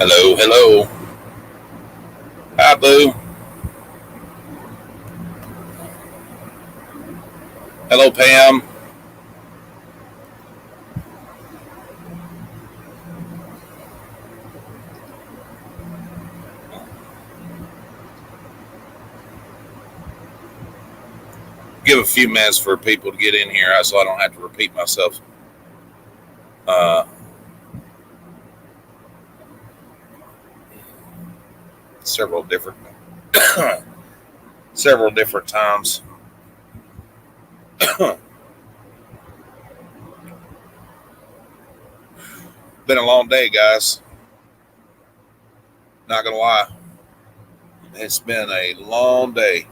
Hello, hello. Hi, Boo. Hello, Pam. Give a few minutes for people to get in here so I don't have to repeat myself. Uh, several different, several different times. Been a long day, guys. Not gonna lie, it's been a long day.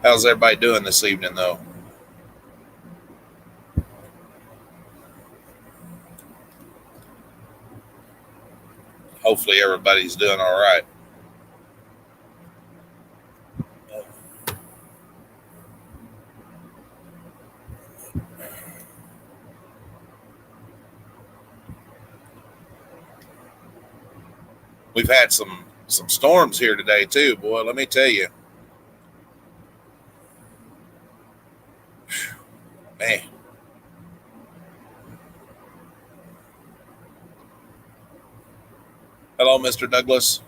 How's everybody doing this evening, though? Hopefully, everybody's doing all right. We've had some storms here today too, boy. Let me tell you, man. Hello, Mr. Douglas.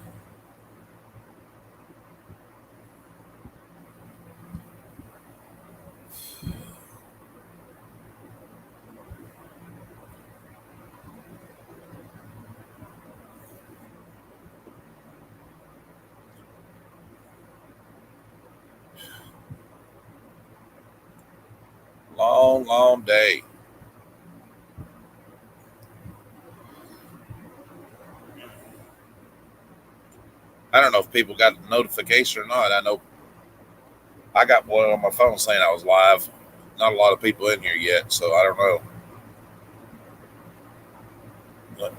Long, long day. I don't know if people got the notification or not. I know I got one on my phone saying I was live. Not a lot of people in here yet, so I don't know. But,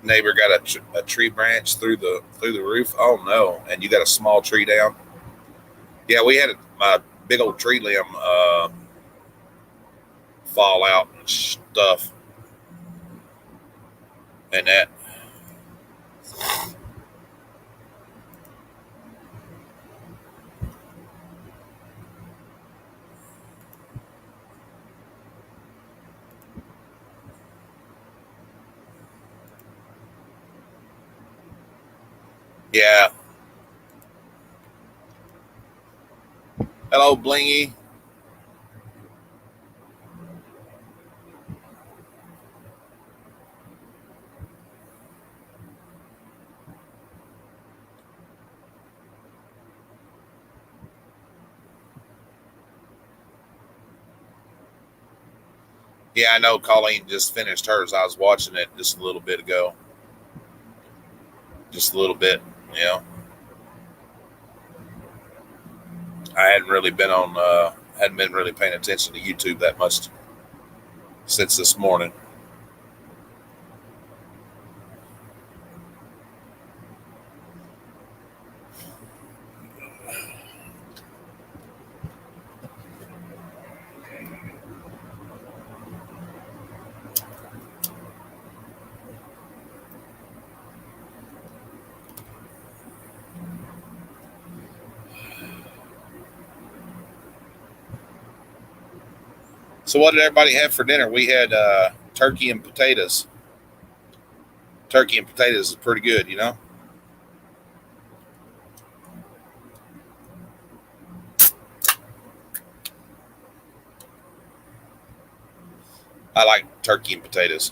neighbor got a tree branch through the roof. Oh no! And you got a small tree down. Yeah, we had my big old tree limb fall out and stuff, and that. Yeah. Hello, Blingy. Yeah, I know. Colleen just finished hers. I was watching it just a little bit ago. Just a little bit. You know, I hadn't really been on. Hadn't been really paying attention to YouTube that much since this morning. So, what did everybody have for dinner? We had turkey and potatoes. Turkey and potatoes is pretty good, you know. I like turkey and potatoes.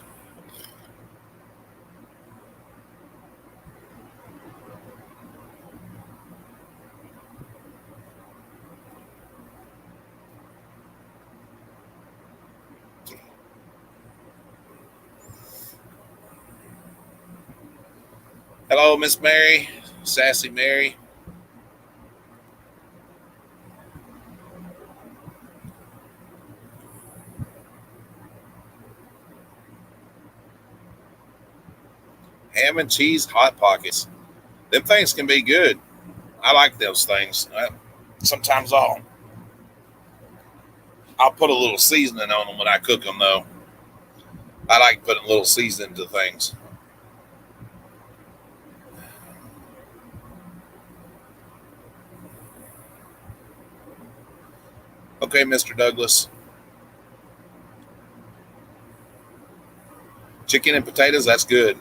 Hello, Miss Mary, Sassy Mary. Ham and cheese hot pockets. Them things can be good. I like those things. Sometimes I'll put a little seasoning on them when I cook them though. I like putting a little seasoning to things. Okay, Mr. Douglas. Chicken and potatoes, that's good.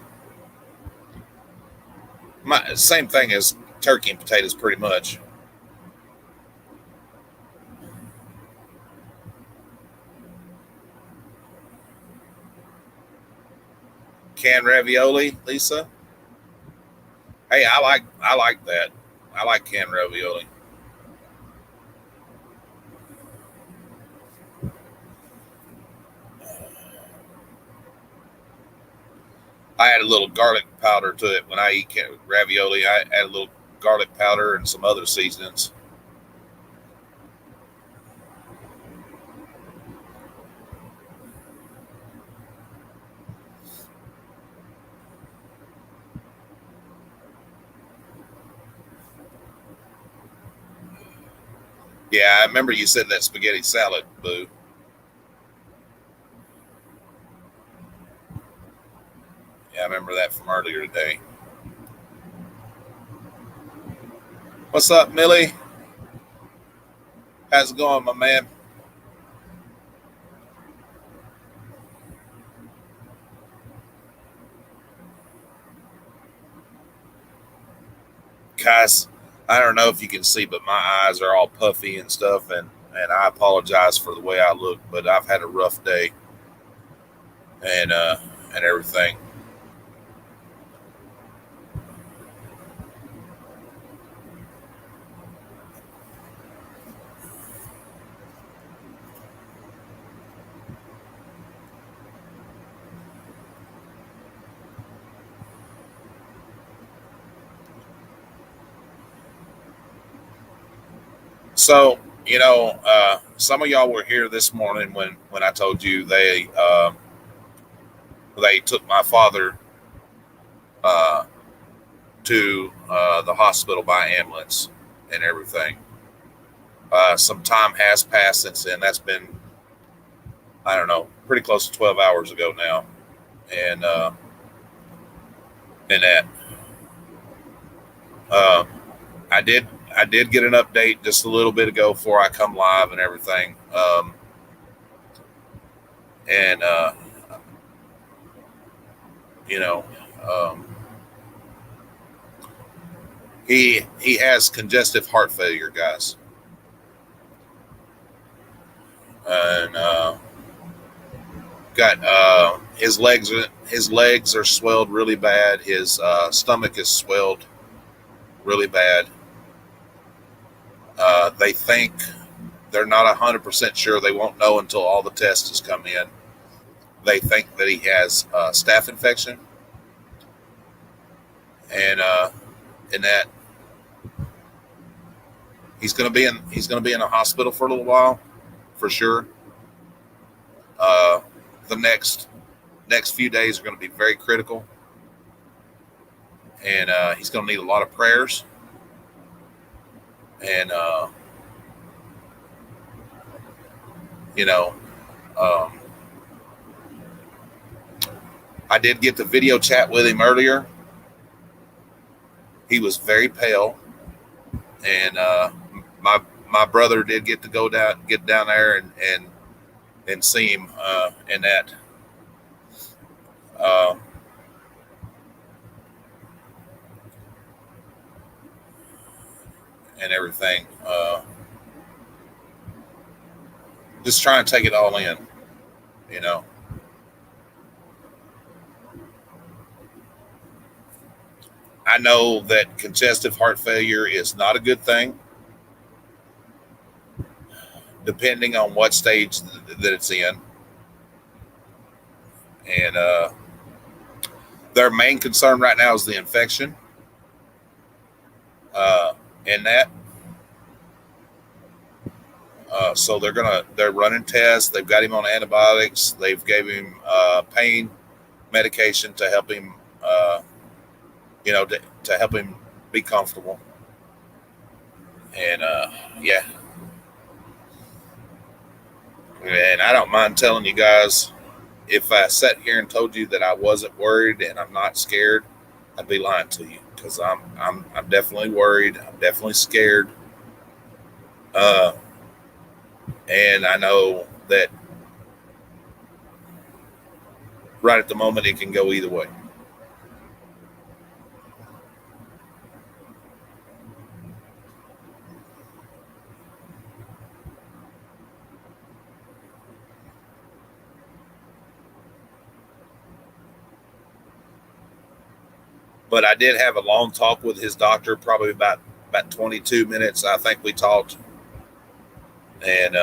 Same thing as turkey and potatoes, pretty much. Canned ravioli, Lisa. Hey, I like that. I like canned ravioli. I add a little garlic powder to it when I eat ravioli. I add a little garlic powder and some other seasonings. Yeah, I remember you said that spaghetti salad, Boo. Yeah, I remember that from earlier today. What's up, Millie? How's it going, my man? Guys, I don't know if you can see, but my eyes are all puffy and stuff, and I apologize for the way I look, but I've had a rough day and and everything. So, some of y'all were here this morning when I told you they took my father uh, to the hospital by ambulance and everything. Some time has passed since then. That's been, I don't know, pretty close to 12 hours ago now, and and that uh, I did I did get an update just a little bit ago before I come live and everything. And you know, um, he has congestive heart failure, guys, and got his legs are swelled really bad. His stomach is swelled really bad. They think they're not 100% sure. They won't know until all the tests come in. They think that he has staph infection, and that he's going to be in a hospital for a little while, for sure. Uh, the next few days are going to be very critical, and he's going to need a lot of prayers. And you know, um, I did get the video chat with him earlier. He was very pale, and my brother did get down there and see him in that. Uh, and everything. Just trying to take it all in, you know. I know that congestive heart failure is not a good thing, depending on what stage that it's in. And their main concern right now is the infection. In that, so they're running tests. They've got him on antibiotics. They've gave him pain medication to help him to help him be comfortable. And yeah, and I don't mind telling you guys, if I sat here and told you that I wasn't worried and I'm not scared, I'd be lying to you, because I'm definitely worried. I'm definitely scared. Uh, and I know that right at the moment it can go either way. But I did have a long talk with his doctor, probably about 22 minutes. I think we talked, and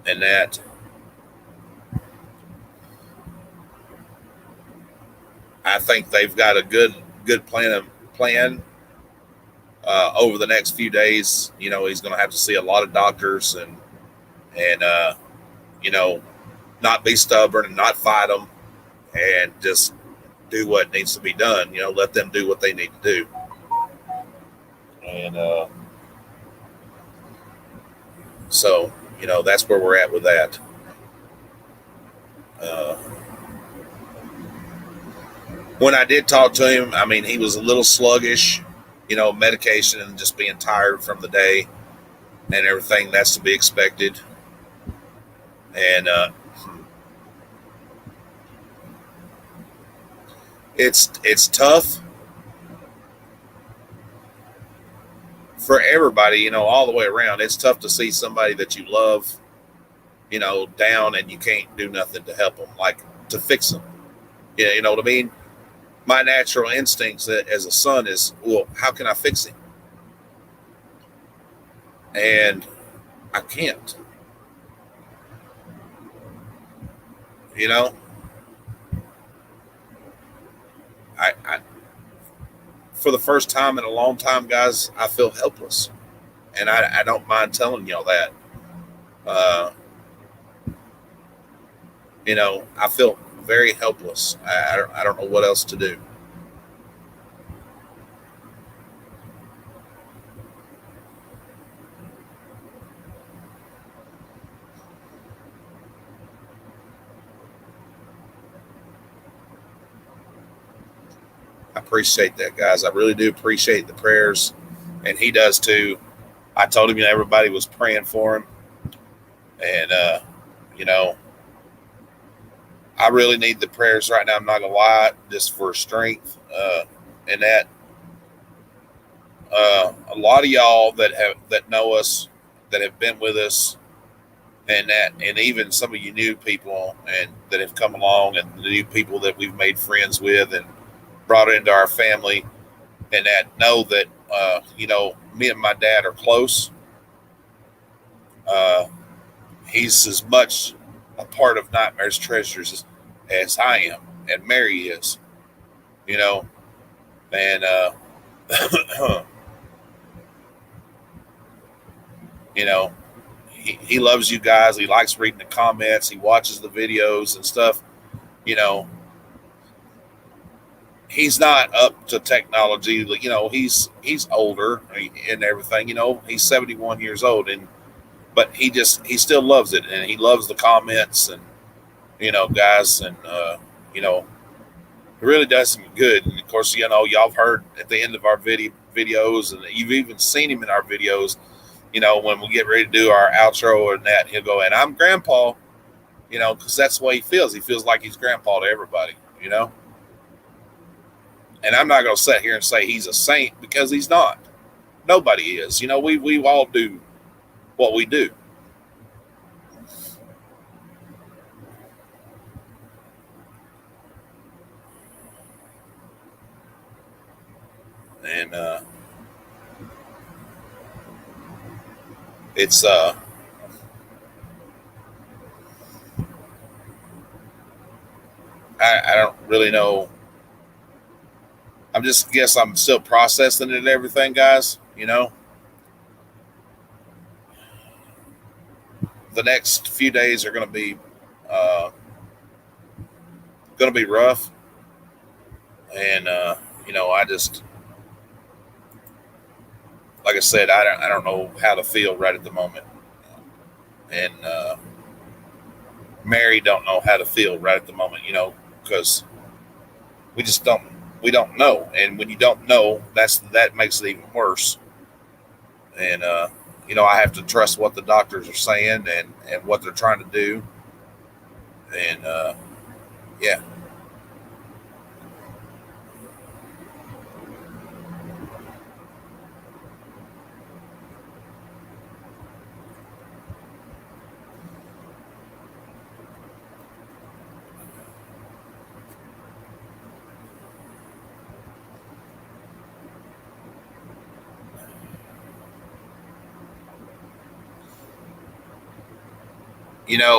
that I think they've got a good plan over the next few days. He's going to have to see a lot of doctors, and you know not be stubborn and not fight them, and just do what needs to be done. Let them do what they need to do. And so that's where we're at with that. Uh, when I did talk to him, I mean, he was a little sluggish, medication and just being tired from the day and everything. That's to be expected. And it's tough for everybody, all the way around. It's tough to see somebody that you love, down, and you can't do nothing to help them, like to fix them. Yeah, you know what I mean? My natural instincts as a son is, well, how can I fix him? And I can't. You know, I for the first time in a long time, guys, I feel helpless, and I don't mind telling y'all that. Uh, I feel very helpless. I don't know what else to do. I appreciate that, guys. I really do appreciate the prayers, and he does too. I told him, everybody was praying for him, and you know, I really need the prayers right now. I'm not gonna lie, just for strength, and that a lot of y'all that know us, that have been with us, and even some of you new people and that have come along, and the new people that we've made friends with and brought into our family, and that know that me and my dad are close. Uh, he's as much a part of Nightmares Treasures as I am, and Mary is. You know, and you know, he loves you guys. He likes reading the comments. He watches the videos and stuff. You know, he's not up to technology. He's older and everything. He's 71 years old, and but he still loves it, and he loves the comments, and guys, and it really does him good. And of course, y'all have heard at the end of our videos, and you've even seen him in our videos. When we get ready to do our outro and that, he'll go, and I'm grandpa, because that's the way he feels. He feels like he's grandpa to everybody, and I'm not going to sit here and say he's a saint, because he's not. Nobody is. We all do what we do. And it's I don't really know. I'm just guess I'm still processing it and everything, guys. The next few days are uh, going to be rough, and I just, like I said, I don't know how to feel right at the moment, and Mary don't know how to feel right at the moment, because we just don't know, and when you don't know, that makes it even worse. And I have to trust what the doctors are saying and what they're trying to do, and yeah.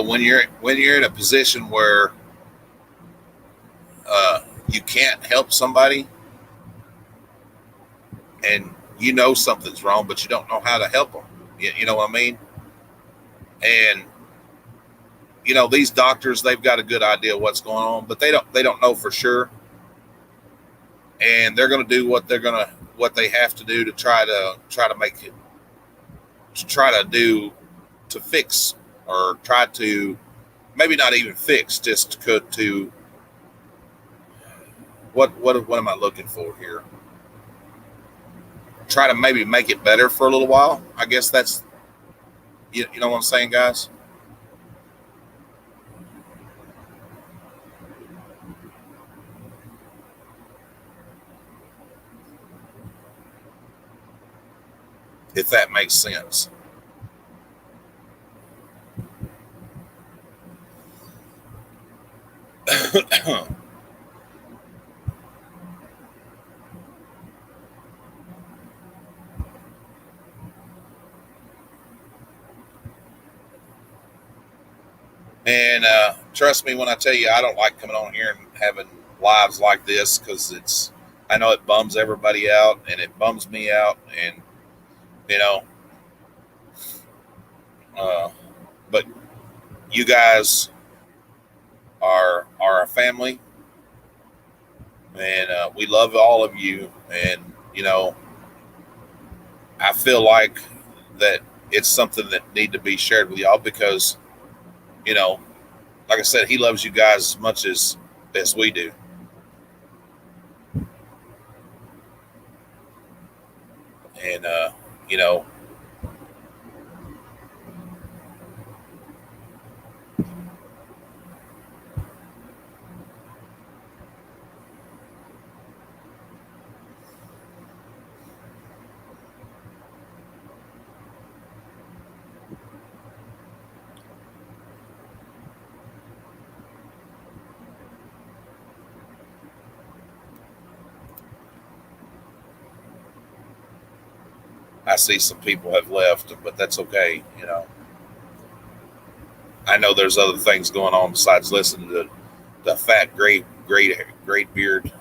When you're in a position where you can't help somebody, and something's wrong, but you don't know how to help them. You know what I mean? And these doctors, they've got a good idea what's going on, but they don't know for sure, and they're going to do what they have to do to try to make it, to try to do to fix, or try to, maybe not even fix, just to what am I looking for here? Try to maybe make it better for a little while. I guess that's, you know what I'm saying, guys. If that makes sense. And trust me when I tell you, I don't like coming on here and having lives like this, because I know it bums everybody out, and it bums me out, and you know, uh, but you guys are a family, and we love all of you, and I feel like that it's something that need to be shared with y'all, because you know, like I said, he loves you guys as much as we do, and you know, I see some people have left, but that's okay. I know there's other things going on besides listening to the fat, great beard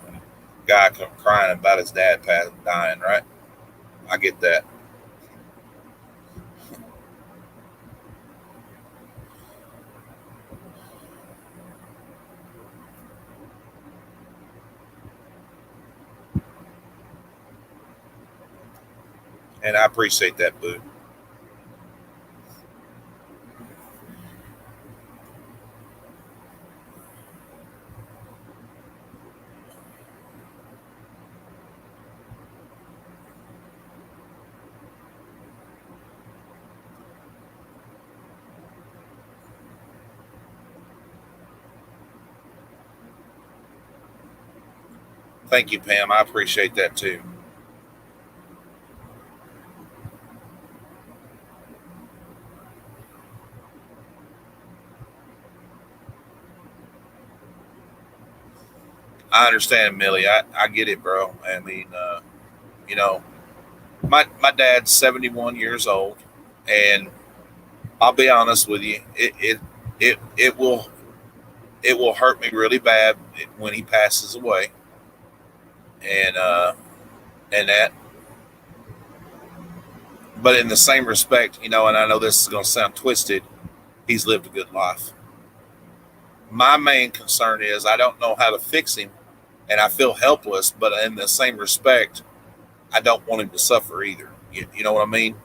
guy come crying about his dad dying. Right? I get that, and I appreciate that, Boo. Thank you, Pam. I appreciate that too. I understand, Millie. I get it, bro. I mean, you know, my dad's 71 years old, and I'll be honest with you, it will hurt me really bad when he passes away, and and that. But in the same respect, and I know this is going to sound twisted, he's lived a good life. My main concern is I don't know how to fix him, and I feel helpless. But in the same respect, I don't want him to suffer either. You know what I mean?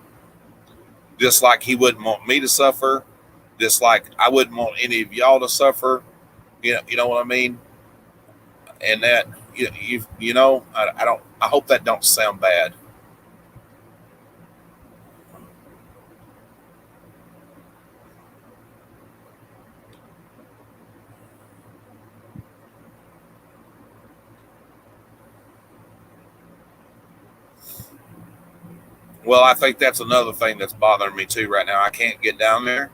Just like he wouldn't want me to suffer, just like I wouldn't want any of y'all to suffer. You know what I mean? And that you know, I don't. I hope that don't sound bad. Well, I think that's another thing that's bothering me too right now. I can't get down there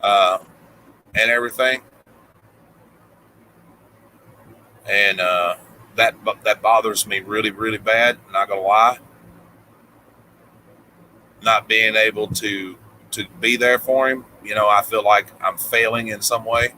uh, and everything, and that bothers me really, really bad. Not gonna lie, not being able to be there for him. You know, I feel like I'm failing in some way.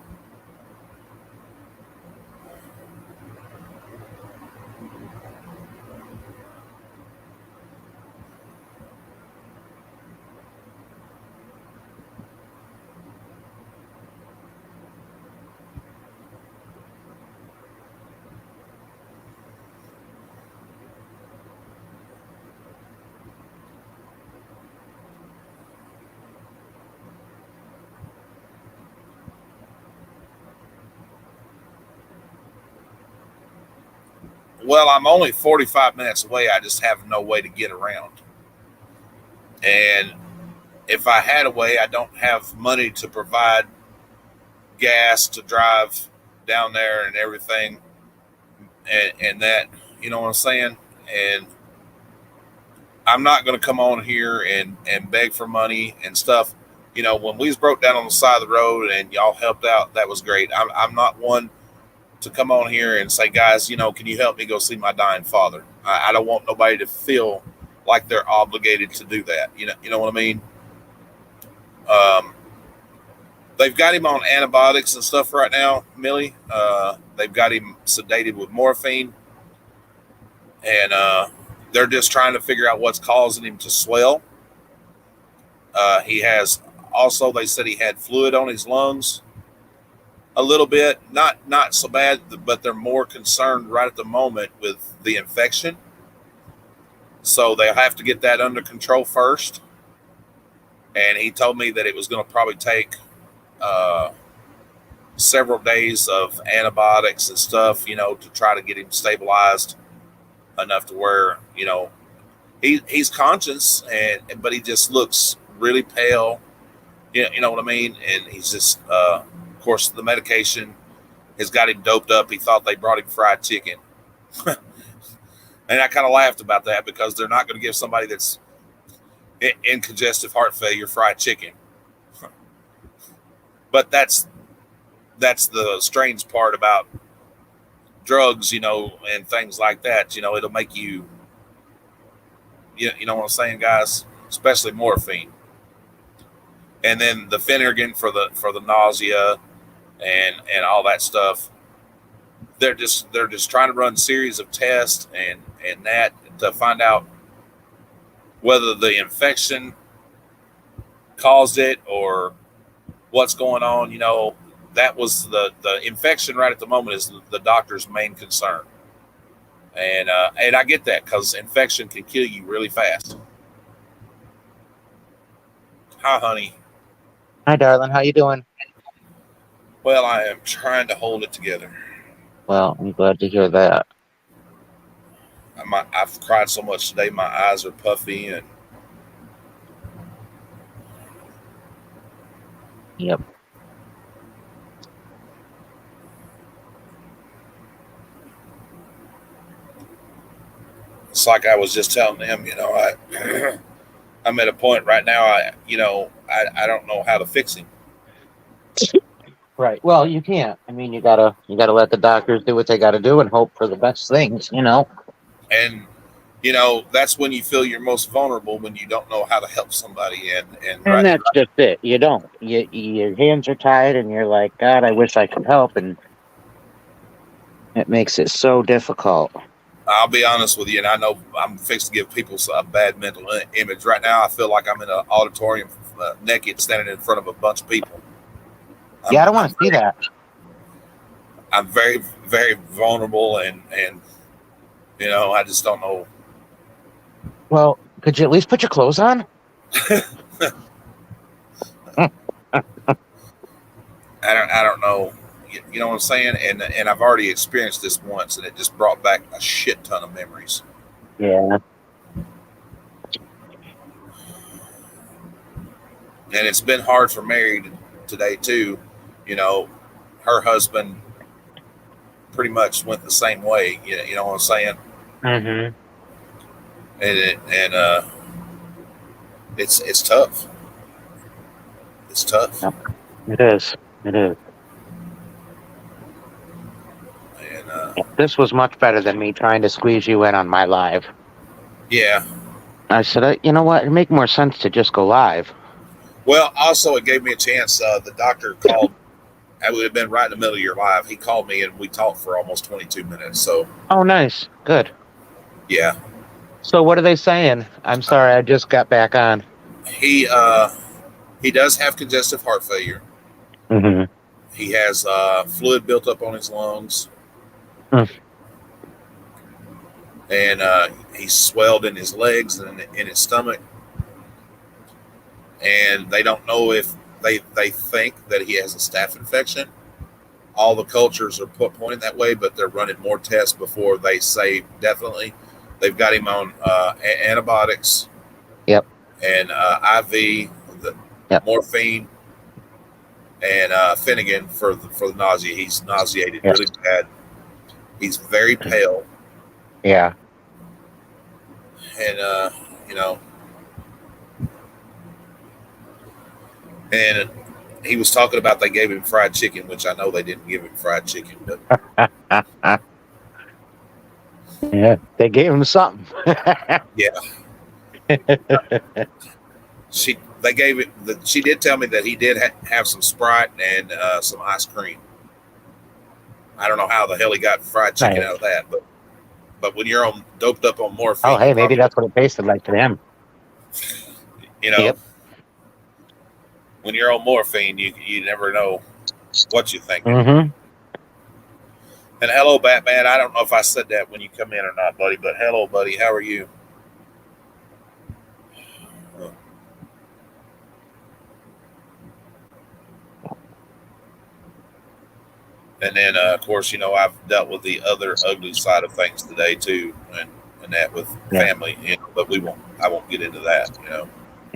Well, I'm only 45 minutes away. I just have no way to get around. And if I had a way, I don't have money to provide gas to drive down there and everything, and that, you know what I'm saying? And I'm not going to come on here and beg for money and stuff. You know, when we was broke down on the side of the road and y'all helped out, that was great. I'm not one to come on here and say, guys, you know, can you help me go see my dying father? I don't want nobody to feel like they're obligated to do that. You know what I mean? Um, they've got him on antibiotics and stuff right now, Millie. They've got him sedated with morphine, and they're just trying to figure out what's causing him to swell. He has also, they said he had fluid on his lungs a little bit, not so bad, but they're more concerned right at the moment with the infection. So they'll have to get that under control first. And he told me that it was going to probably take uh, several days of antibiotics and stuff, you know, to try to get him stabilized enough to where, you know, he's conscious, and but he just looks really pale. You know what I mean? And he's just, of course, the medication has got him doped up. He thought they brought him fried chicken. And I kind of laughed about that because they're not going to give somebody that's in congestive heart failure fried chicken. But that's the strange part about drugs, you know, and things like that. You know, it'll make you, you know what I'm saying, guys? Especially morphine, and then the Phenergan for the nausea and all that stuff. They're just trying to run a series of tests and that to find out whether the infection caused it or what's going on. You know, that was the infection right at the moment is the doctor's main concern. And I get that because infection can kill you really fast. Hi, honey. Hi, darling. How you doing? Well, I am trying to hold it together. Well, I'm glad to hear that. I've cried so much today. My eyes are puffy, and Yep. it's like I was just telling them. You know, I'm at a point right now. I don't know how to fix him. Right. Well, you can't. I mean, you gotta let the doctors do what they gotta do and hope for the best things. And that's when you feel you're most vulnerable, when you don't know how to help somebody. And And right, that's just it. You don't. Your hands are tied, and you're like, God, I wish I could help, and it makes it so difficult. I'll be honest with you, and I know I'm fixed to give people a bad mental image. Right now, I feel like I'm in an auditorium, naked, standing in front of a bunch of people. Yeah, I don't want to see that. I'm very, very vulnerable, and I just don't know. Well, could you at least put your clothes on? I don't know. You know what I'm saying? And I've already experienced this once, and it just brought back a shit ton of memories. Yeah. And it's been hard for Mary today too. You know, her husband pretty much went the same way. You know what I'm saying? Mm-hmm. And it's tough. It's tough. Yep. It is. It is. And This was much better than me trying to squeeze you in on my live. yeah. I said, you know what? It'd make more sense to just go live. Well, also it gave me a chance. The doctor called. I would have been right in the middle of your live. He called me and we talked for almost 22 minutes. So Oh, nice. Good. yeah, So what are they saying? I'm sorry, I just got back on. he he does have congestive heart failure. Mm-hmm. He has fluid built up on his lungs, Mm. and he's swelled in his legs and in his stomach. And they don't know if they think that he has a staph infection. All the cultures are pointing that way, but they're running more tests before they say definitely. They've got him on antibiotics. Yep. And IV, the Yep. morphine, and Finnegan for the nausea. He's nauseated Yes. really bad. He's very pale, Yeah. and and he was talking about they gave him fried chicken, which I know they didn't give him fried chicken, but Yeah. They gave him something. yeah, they gave it. She did tell me that he did have some Sprite and some ice cream. I don't know how the hell he got fried chicken Right. out of that, but when you're on doped up on morphine, Oh, hey, maybe that's what it tasted like to him. Yep. When you're on morphine, you never know what you think. Mm-hmm. And hello, Batman. I don't know if I said that when you come in or not, buddy, but hello, buddy. How are you? And then, of course, I've dealt with the other ugly side of things today too, and that with family. But I won't get into that.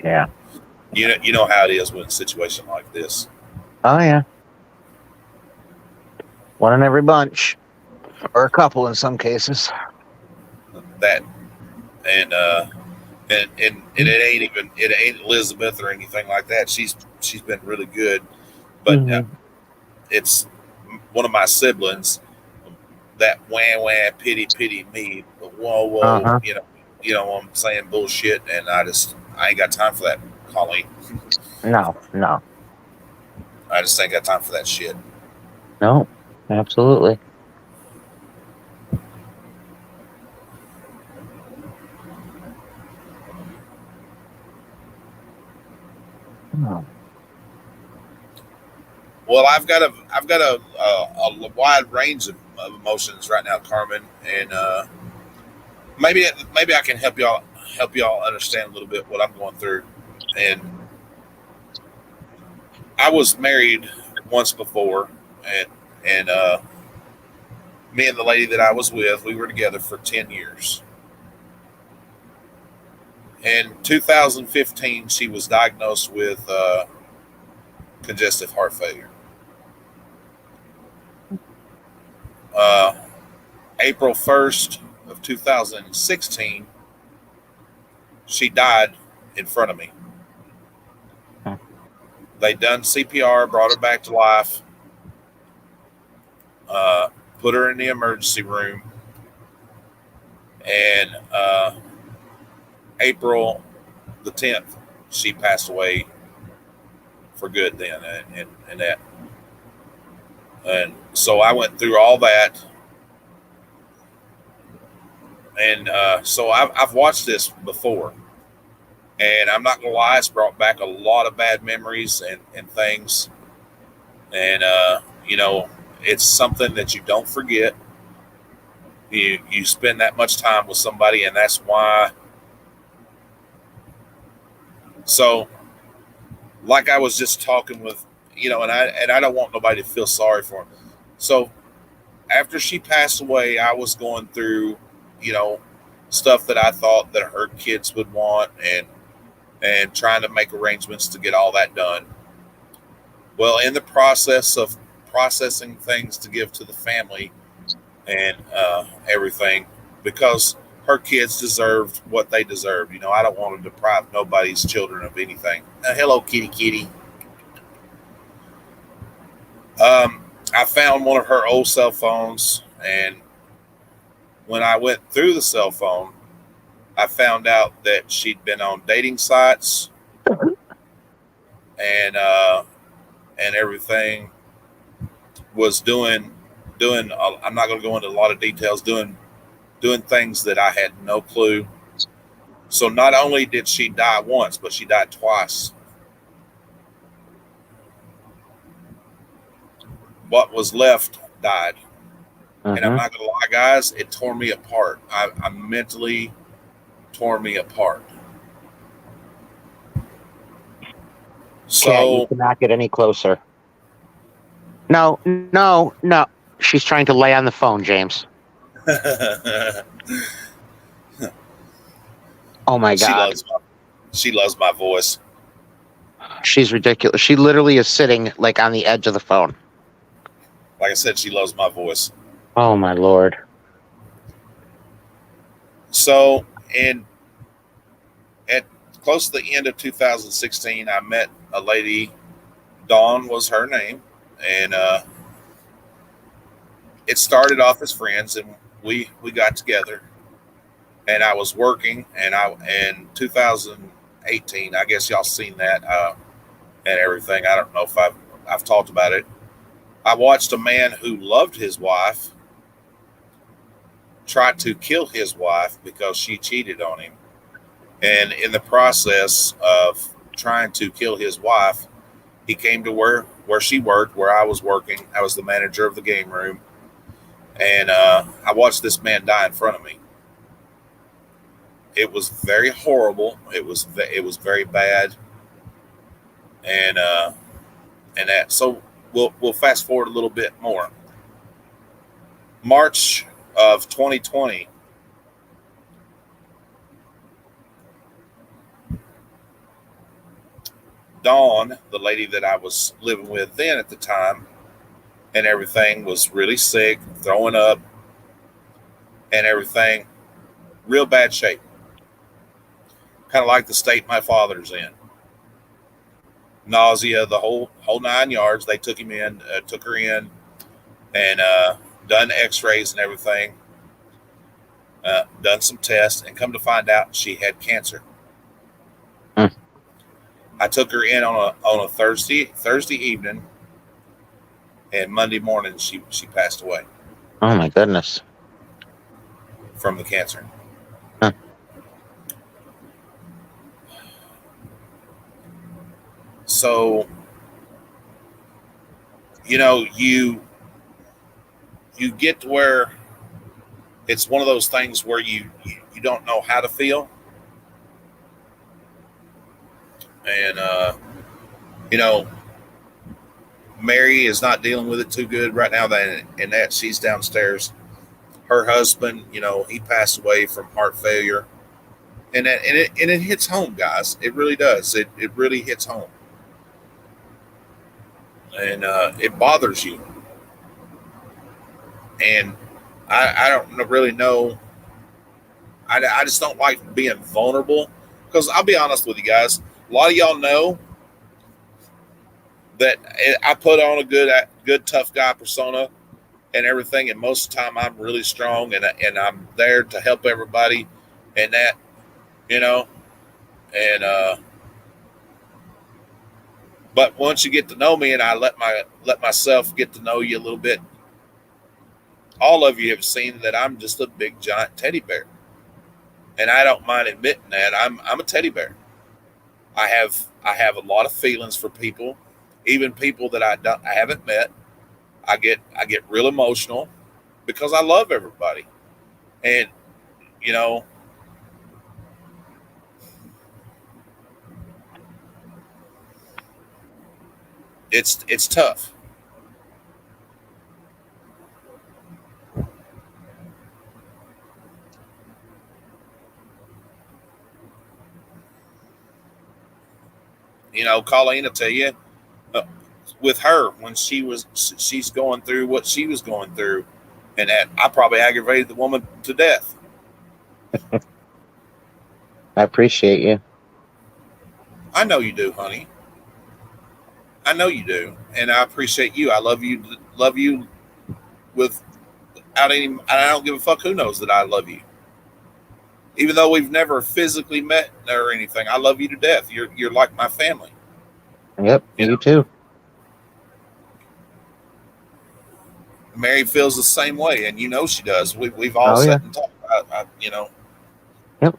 Yeah. You know how it is with a situation like this. Oh, yeah. One in every bunch. Or a couple in some cases. That and it ain't Elizabeth or anything like that. She's been really good, but it's one of my siblings. That wah pity me, but whoa, you know what I'm saying, bullshit, and I ain't got time for that, Colleen. No. I just ain't got time for that shit. No, absolutely. Oh. Well, I've got a wide range of emotions right now, Carmen, and maybe I can help y'all understand a little bit what I'm going through. And I was married once before, and me and the lady that I was with, we were together for 10 years. In 2015, she was diagnosed with congestive heart failure. April 1st of 2016, she died in front of me. They done CPR, brought her back to life, put her in the emergency room, and April the 10th, she passed away for good then, and that. And so I went through all that. And so I've watched this before. And I'm not going to lie, it's brought back a lot of bad memories and things. And, it's something that you don't forget. You spend that much time with somebody, and that's why. So, like I was just talking with, and I don't want nobody to feel sorry for him. So after she passed away, I was going through, you know, stuff that I thought that her kids would want, and trying to make arrangements to get all that done. Well, in the process of processing things to give to the family and everything, because her kids deserved what they deserved. I don't want to deprive nobody's children of anything. Hello, kitty, kitty. I found one of her old cell phones, and when I went through the cell phone, I found out that she'd been on dating sites and everything, was doing. I'm not going to go into a lot of details. Doing things that I had no clue. So not only did she die once, but she died twice. What was left died. And I'm not going to lie, guys, it tore me apart. I mentally tore me apart. So you cannot get any closer. No. She's trying to lay on the phone, James. Oh my God. She loves my voice. She's ridiculous. She literally is sitting like on the edge of the phone. Like I said, she loves my voice. Oh my Lord. So, at close to the end of 2016, I met a lady. Dawn was her name, and it started off as friends, and we got together. And I was working, and in 2018, I guess y'all seen that and everything. I don't know if I've talked about it. I watched a man who loved his wife try to kill his wife because she cheated on him. And in the process of trying to kill his wife, he came to where she worked, where I was working. I was the manager of the game room. And I watched this man die in front of me. It was very horrible. It was very bad. And that. So we'll fast forward a little bit more. March of 2020. Dawn, the lady that I was living with then at the time, and everything, was really sick, throwing up, and everything, real bad shape. Kind of like the state my father's in. Nausea, the whole 9 yards. They took her in, and done X-rays and everything, done some tests, and come to find out she had cancer. I took her in on a Thursday evening, and Monday morning she passed away. Oh my goodness! From the cancer. So, you get to where it's one of those things where you don't know how to feel. And, Mary is not dealing with it too good right now. That she's downstairs. Her husband, he passed away from heart failure. And it hits home, guys. It really does. It really hits home. And it bothers you. And I don't really know. I just don't like being vulnerable, because I'll be honest with you guys. A lot of y'all know that I put on a good tough guy persona and everything, and most of the time I'm really strong, and I'm there to help everybody, and that, and but once you get to know me, and I let myself get to know you a little bit, all of you have seen that I'm just a big giant teddy bear, and I don't mind admitting that I'm a teddy bear. I have a lot of feelings for people, even people that I haven't met, I get real emotional because I love everybody, and you know, it's tough. Colleen will tell you, uh, with her when she's going through what she was going through, and that I probably aggravated the woman to death. I appreciate you. I know you do, honey. I know you do, and I appreciate you. I love you without any. I don't give a fuck who knows that I love you, even though we've never physically met or anything. I love you to death. You're like my family. Yep, You you know, too. Mary feels the same way, and she does. We've all Oh yeah. sat and talked about, Yep.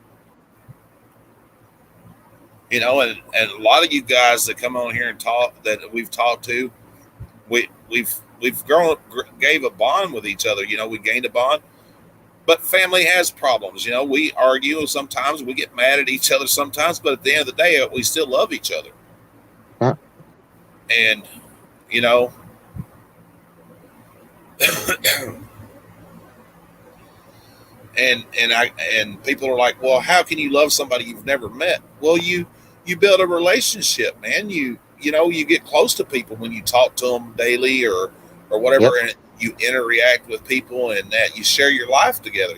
and a lot of you guys that come on here and talk that we've talked to, we've grown gave a bond with each other. We gained a bond, but family has problems. We argue sometimes, we get mad at each other sometimes, but at the end of the day, we still love each other. Yeah. And you know, and people are like, well, how can you love somebody you've never met? Well, you build a relationship, man. You get close to people when you talk to them daily or whatever, Yep. and you interact with people, and that you share your life together.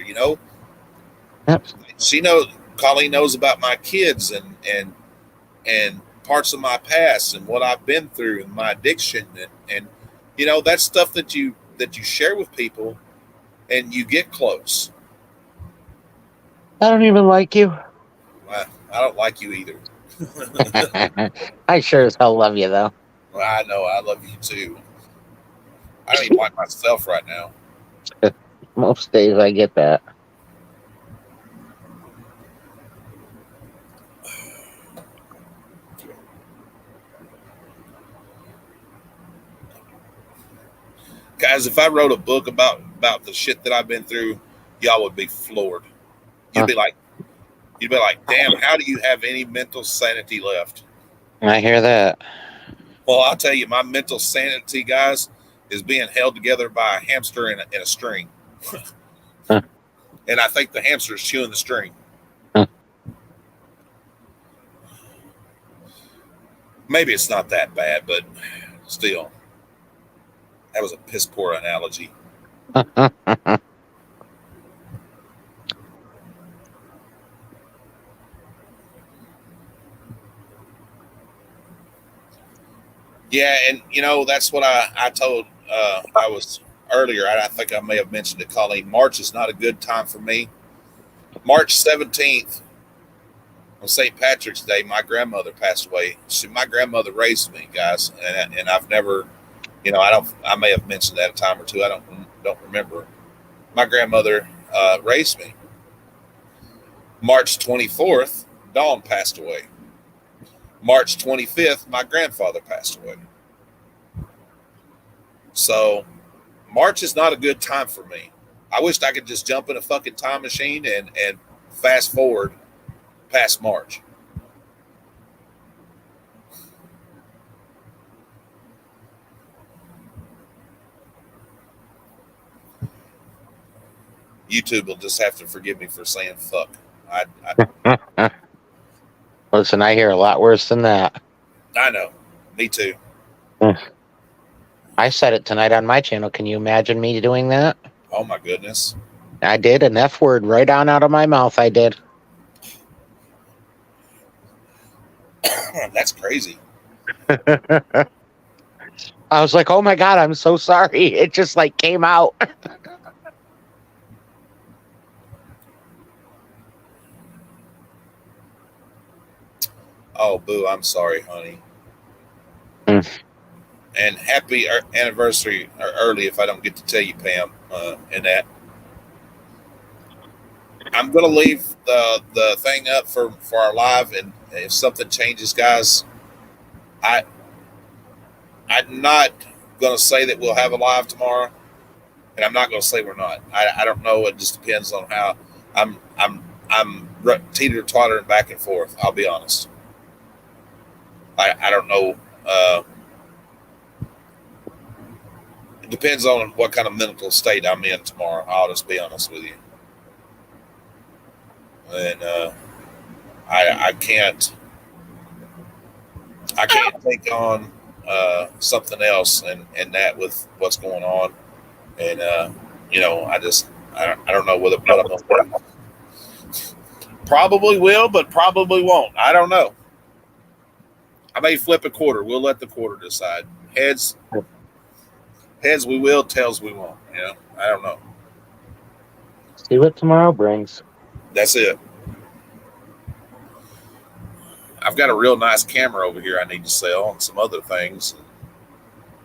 Yep. She knows, Colleen knows about my kids and parts of my past and what I've been through and my addiction, and that's stuff that you share with people, and you get close. I don't even like you. I don't like you either. I sure as hell love you though. Well, I know I love you too. I don't even like myself right now. Most days I get that. Guys, if I wrote a book about the shit that I've been through, y'all would be floored. You'd Huh. be like, damn, how do you have any mental sanity left? I hear that. Well, I'll tell you, my mental sanity, guys, is being held together by a hamster in a string. Huh. And I think the hamster is chewing the string. Huh. Maybe it's not that bad, but still, that was a piss poor analogy. Yeah, and that's what I told I was earlier. I think I may have mentioned it, Colleen. March is not a good time for me. March 17th on St. Patrick's Day, my grandmother passed away. My grandmother raised me, guys, and I've never, I may have mentioned that a time or two. I don't remember. My grandmother raised me. March 24th, Dawn passed away. March 25th, my grandfather passed away. So March is not a good time for me. I wished I could just jump in a fucking time machine and fast forward past March. YouTube will just have to forgive me for saying fuck. Listen, I hear a lot worse than that. I know. Me too. I said it tonight on my channel. Can you imagine me doing that? Oh my goodness. I did an F word right on out of my mouth. I did. That's crazy. I was like, oh my God, I'm so sorry. It just like came out. Oh, boo, I'm sorry, honey. Mm. And happy anniversary early if I don't get to tell you, Pam, and that. I'm going to leave the thing up for our live, and if something changes, guys, I'm not going to say that we'll have a live tomorrow, and I'm not going to say we're not. I don't know. It just depends on how I'm teeter tottering back and forth. I'll be honest. I don't know. It depends on what kind of mental state I'm in tomorrow. I'll just be honest with you. And I can't take on something else and that with what's going on. And I don't know what I'm going to do. Probably will, but probably won't. I don't know. I may flip a quarter. We'll let the quarter decide. Heads we will, tails we won't. I don't know. See what tomorrow brings. That's it. I've got a real nice camera over here I need to sell and some other things.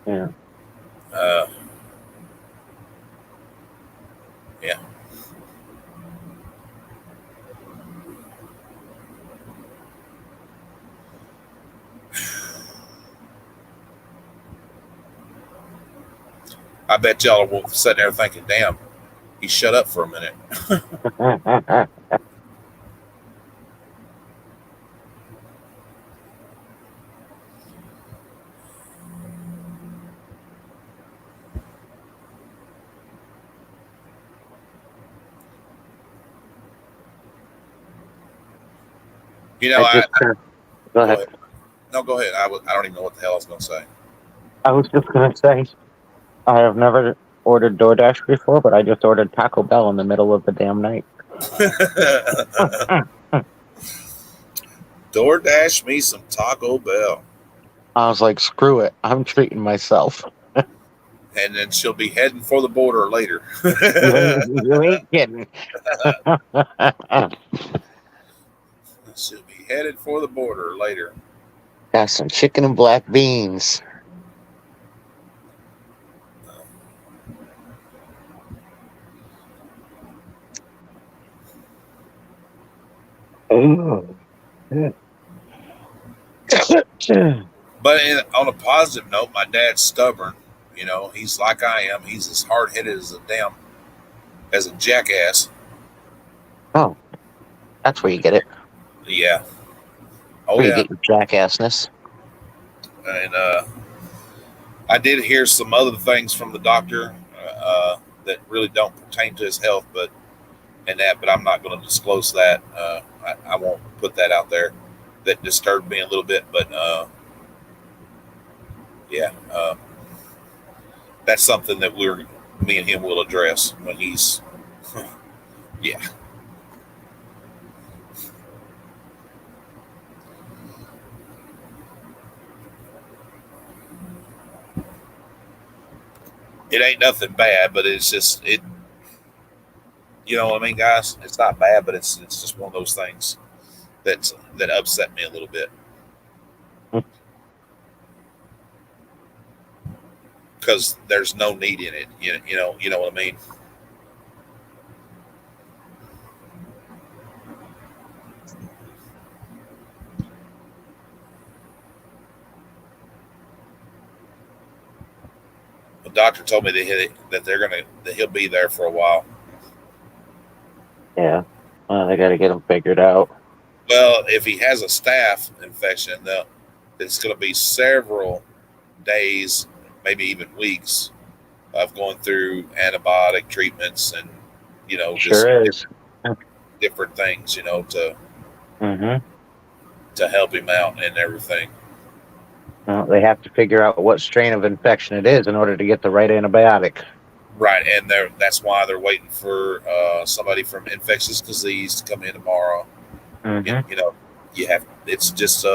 Yeah. Yeah. I bet y'all will sitting there thinking, damn, he shut up for a minute. Go ahead. No, go ahead. I don't even know what the hell I was going to say. I was just going to say, I have never ordered DoorDash before, but I just ordered Taco Bell in the middle of the damn night. DoorDash me some Taco Bell. I was like, screw it. I'm treating myself. And then she'll be heading for the border later. You ain't kidding. She'll be headed for the border later. Got some chicken and black beans. Oh. But on a positive note, my dad's stubborn. He's like I am. He's as hard headed as a jackass. Oh, that's where you get it. Yeah. Oh, where yeah. You get your jackassness. And I did hear some other things from the doctor that really don't pertain to his health, but I'm not going to disclose that. I won't put that out there. That disturbed me a little bit, but yeah, that's something that me and him will address when he's, yeah. It ain't nothing bad, but it's just it. You know what I mean, guys? It's not bad, but it's just one of those things that upset me a little bit. Because there's no need in it, you know what I mean. The doctor told me that he'll be there for a while. Yeah, they got to get him figured out. Well, if he has a staph infection, it's going to be several days, maybe even weeks, of going through antibiotic treatments and just different things, to help him out and everything. Well, they have to figure out what strain of infection it is in order to get the right antibiotic. Right, and that's why they're waiting for somebody from infectious disease to come in tomorrow. It's just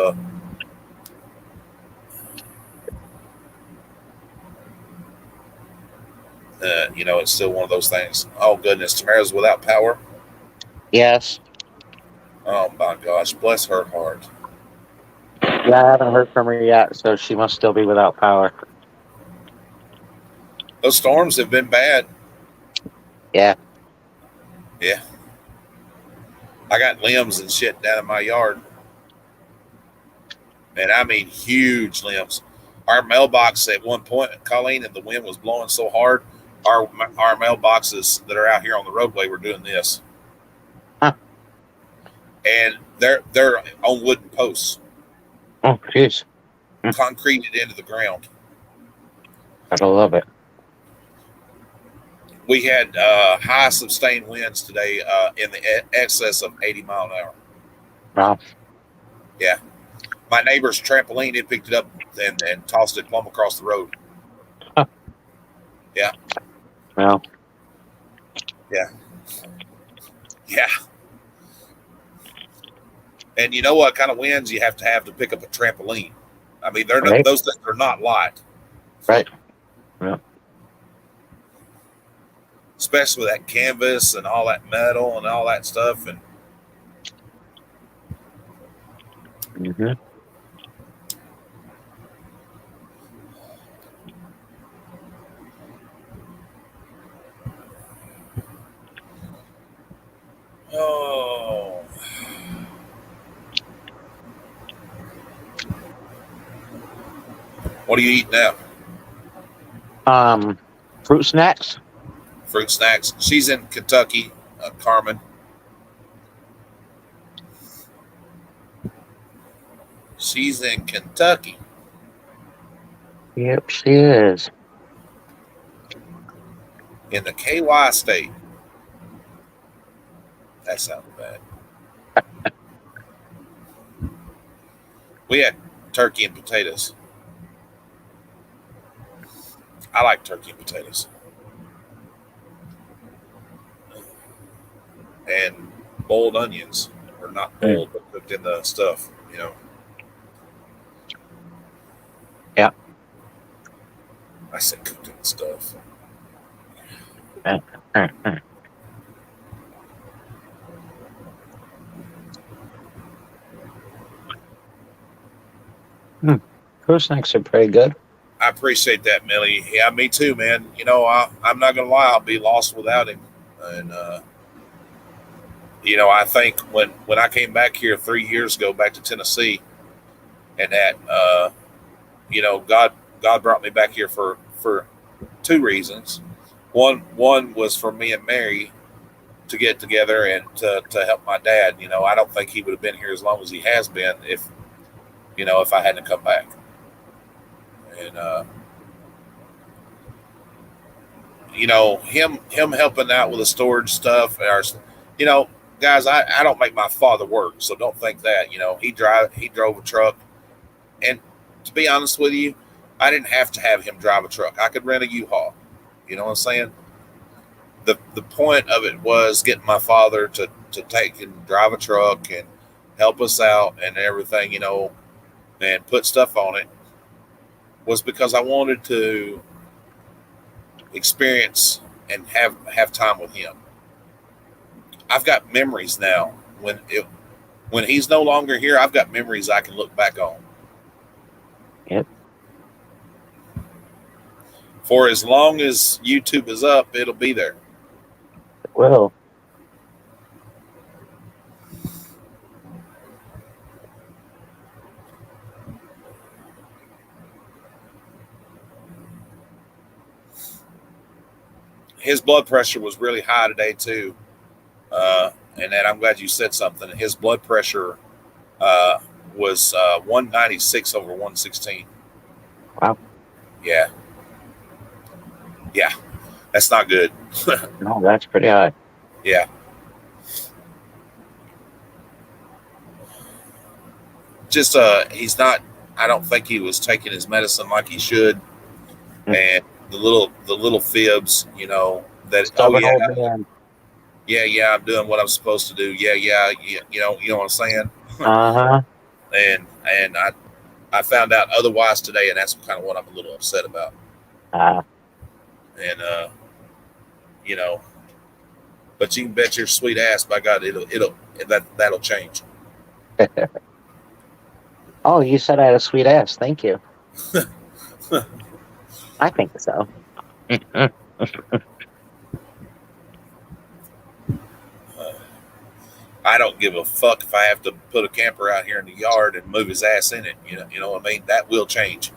it's still one of those things. Oh goodness, Tamara's without power. Yes. Oh my gosh, bless her heart. Yeah, I haven't heard from her yet, so she must still be without power. Those storms have been bad. Yeah. Yeah. I got limbs and shit down in my yard. And I mean huge limbs. Our mailbox at one point, Colleen, and the wind was blowing so hard, our mailboxes that are out here on the roadway were doing this, Huh. and they're on wooden posts, Oh, jeez. concreted into the ground. Gotta love it. We had high sustained winds today in the excess of 80 miles an hour. Wow. Yeah. My neighbor's trampoline had picked it up and tossed it plumb across the road. Huh. Yeah. Well, Yeah. Yeah. And you know what kind of winds you have to pick up a trampoline? I mean, they're right. those things are not light. Right. Yeah. Especially with that canvas and all that metal and all that stuff. And Mm-hmm. oh, what do you eat now? Fruit snacks. Fruit snacks. She's in Kentucky, Carmen. She's in Kentucky. Yep, she is. In the KY state. That sounded bad. We had turkey and potatoes. I like turkey and potatoes. And boiled onions. Or not boiled, but cooked in the stuff, you know. Yeah. I said cooked in the stuff. Fruit snacks are pretty good. I appreciate that, Millie. Yeah, me too, man. You know, I'm not gonna lie, I'll be lost without him. And you know, I think when I came back here 3 years ago, back to Tennessee, and that you know, God brought me back here for two reasons. One was for me and Mary to get together and to help my dad. You know, I don't think he would have been here as long as he has been if I hadn't come back. And you know, him helping out with the storage stuff, or you know, guys, I don't make my father work, so don't think that. You know, he drove a truck, and to be honest with you, I didn't have to have him drive a truck. I could rent a U-Haul. You know what I'm saying? The point of it was getting my father to take and drive a truck and help us out and everything, you know, and put stuff on it, was because I wanted to experience and have time with him. I've got memories now. When he's no longer here, I've got memories I can look back on. Yep. For as long as YouTube is up, it'll be there. Well, his blood pressure was really high today too, and that I'm glad you said something. His blood pressure was 196 over 116. wow. Yeah, that's not good. No, that's pretty high. Yeah, just he's not. I don't think he was taking his medicine like he should, and the little fibs, you know, that Stubborn old man. yeah, I'm doing what I'm supposed to do. Yeah, you know what I'm saying. Uh-huh. And I found out otherwise today, and that's kind of what I'm a little upset about. And you know, but you can bet your sweet ass, by God, that'll change. Oh, you said I had a sweet ass. Thank you. I think so. I don't give a fuck if I have to put a camper out here in the yard and move his ass in it. You know what I mean? That will change.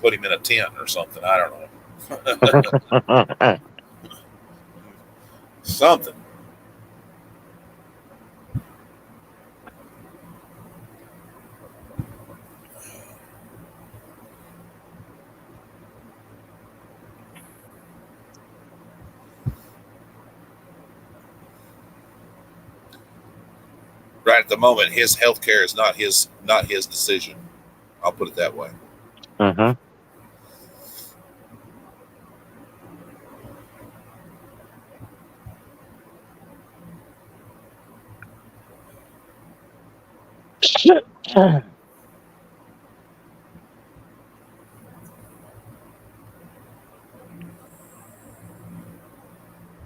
put him in a tent or something. I don't know. Something. Right at the moment, his health care is not his decision. I'll put it that way. Mm-hmm.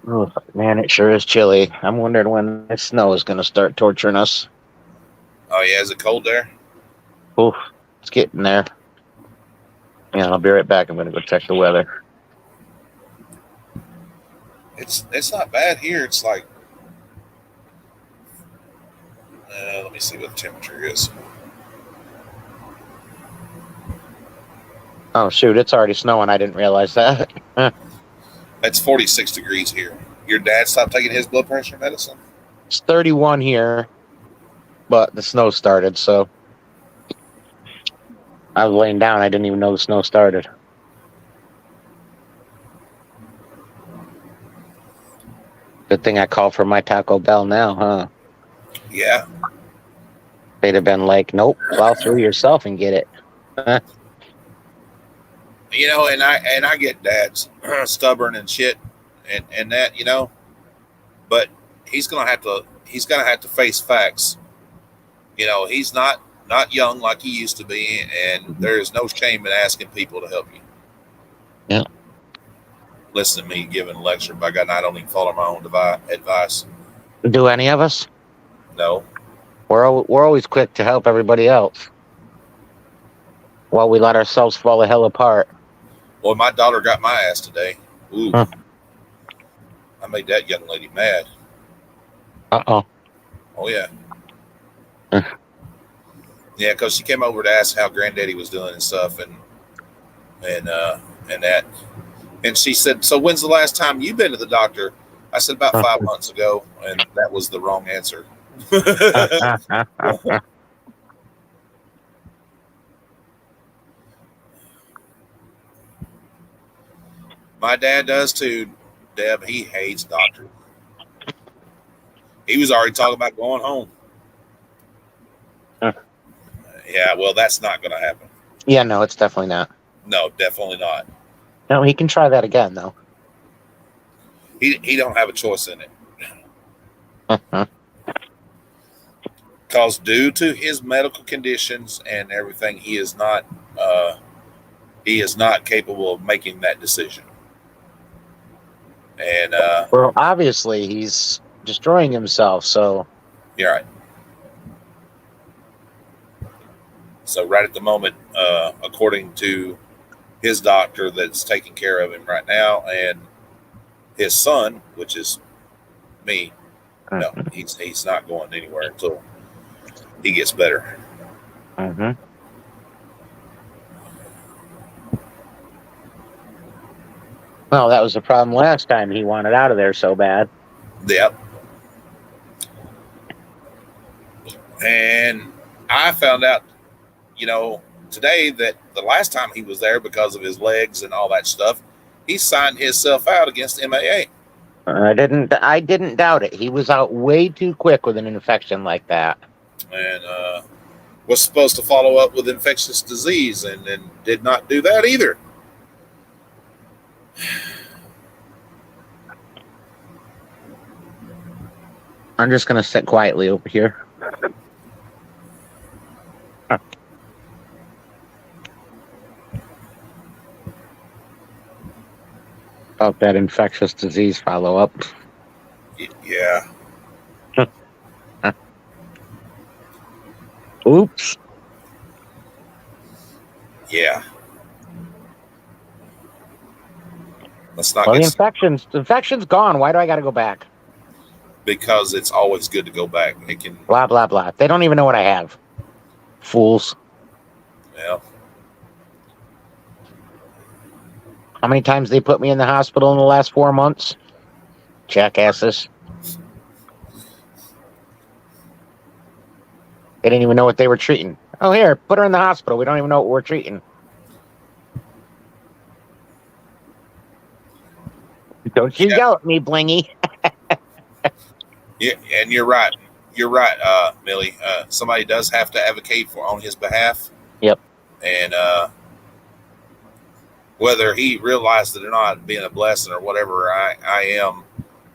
Oh, man, it sure is chilly. I'm wondering when this snow is going to start torturing us. Oh yeah, is it cold there? Oof, it's getting there. Yeah, I'll be right back. I'm going to go check the weather. It's not bad here. It's like, let me see what the temperature is. Oh, shoot, it's already snowing. I didn't realize that. It's 46 degrees here. Your dad stopped taking his blood pressure medicine? It's 31 here, but the snow started, so I was laying down. I didn't even know the snow started. Good thing I called for my Taco Bell now, huh? Yeah. They'd have been like, nope, plow through yourself and get it. You know, and I get dad's stubborn and shit and that, you know, but he's gonna have to face facts. You know, he's not young like he used to be, and there is no shame in asking people to help you. Yeah. Listen to me giving a lecture. By God, I don't even follow my own advice. Do any of us? No. We're always quick to help everybody else while we let ourselves fall the hell apart. Boy, my daughter got my ass today. Ooh. Huh. I made that young lady mad. Uh-oh. Oh, yeah. Yeah, because she came over to ask how Granddaddy was doing and stuff, and that. And she said, "So when's the last time you've been to the doctor?" I said, "About 5 months ago," and that was the wrong answer. My dad does too, Deb. He hates doctors. He was already talking about going home. Yeah, well, that's not going to happen. Yeah, no, it's definitely not. No, definitely not. No, he can try that again, though. He don't have a choice in it. Because due to his medical conditions and everything, he is not capable of making that decision. And well, obviously he's destroying himself, so you're right. So right at the moment, according to his doctor that's taking care of him right now, and his son, which is me, no, he's not going anywhere until he gets better. Mm-hmm. Well, that was the problem last time. He wanted out of there so bad. Yep. And I found out, you know, today that the last time he was there, because of his legs and all that stuff, he signed himself out against MAA. I didn't doubt it. He was out way too quick with an infection like that. And was supposed to follow up with infectious disease and did not do that either. I'm just going to sit quietly over here. About that infectious disease follow-up. Yeah. Oops. Yeah. Let's not Well, get the infection's gone. Why do I got to go back? Because it's always good to go back. It can blah blah blah. They don't even know what I have. Fools. Yeah. How many times they put me in the hospital in the last 4 months? Jackasses. They didn't even know what they were treating. Oh, here, put her in the hospital. We don't even know what we're treating. Don't you yell at me, Blingy. Yeah, and you're right. You're right, Millie. Somebody does have to advocate on his behalf. Yep. And whether he realized it or not, being a blessing or whatever, I am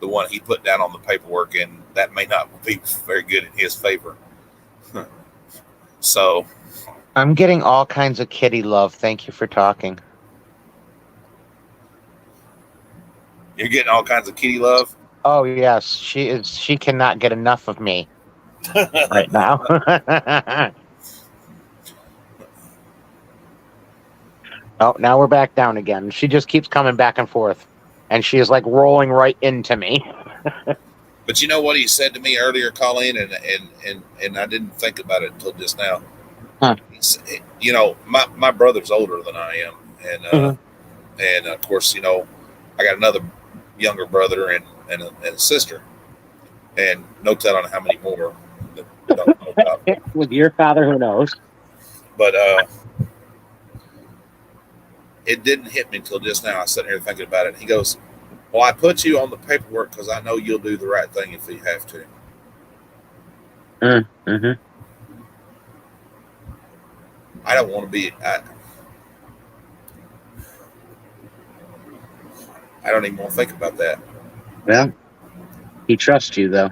the one he put down on the paperwork, and that may not be very good in his favor. So I'm getting all kinds of kitty love. Thank you for talking. you're getting all kinds of kitty love. Oh yes, she is. She cannot get enough of me right now. Oh, now we're back down again. She just keeps coming back and forth, and she is like rolling right into me. But you know what he said to me earlier, Colleen, and I didn't think about it until just now. Huh. You know, my brother's older than I am, and of course, you know, I got another younger brother and a sister, and no telling how many more that I don't know about. With your father, who knows? But it didn't hit me until just now. I was sitting here thinking about it. He goes, "Well, I put you on the paperwork because I know you'll do the right thing if you have to." Mm-hmm. I don't want to be. I don't even want to think about that. Well, he trusts you, though.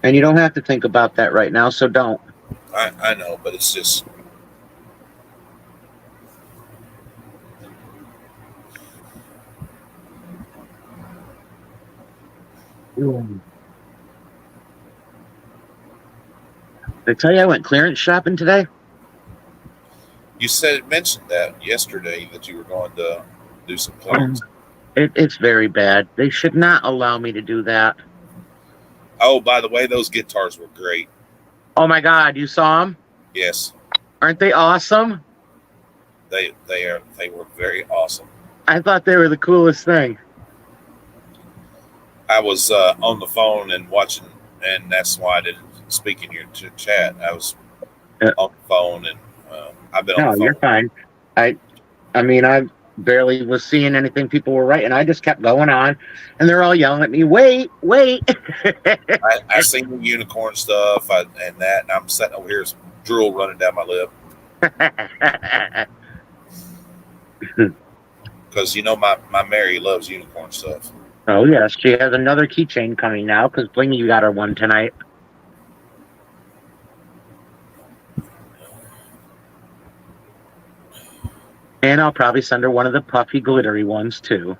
And you don't have to think about that right now, so don't. I know, but it's just. Did I tell you I went clearance shopping today? You mentioned that yesterday that you were going to do some clearance. It's very bad. They should not allow me to do that. Oh, by the way, those guitars were great. Oh my God, you saw them? Yes, Aren't they awesome? they were very awesome. I thought they were the coolest thing. I was on the phone and watching, and that's why I didn't speak in your chat. I was on the phone, and I've been on the phone. No, you're fine. I mean, I barely was seeing anything people were writing. I just kept going on, and they're all yelling at me, wait. I seen the unicorn stuff and that, and I'm sitting over here, drool running down my lip. Because, you know, my Mary loves unicorn stuff. Oh, yes. She has another keychain coming now because Blingy got her one tonight. And I'll probably send her one of the puffy, glittery ones, too.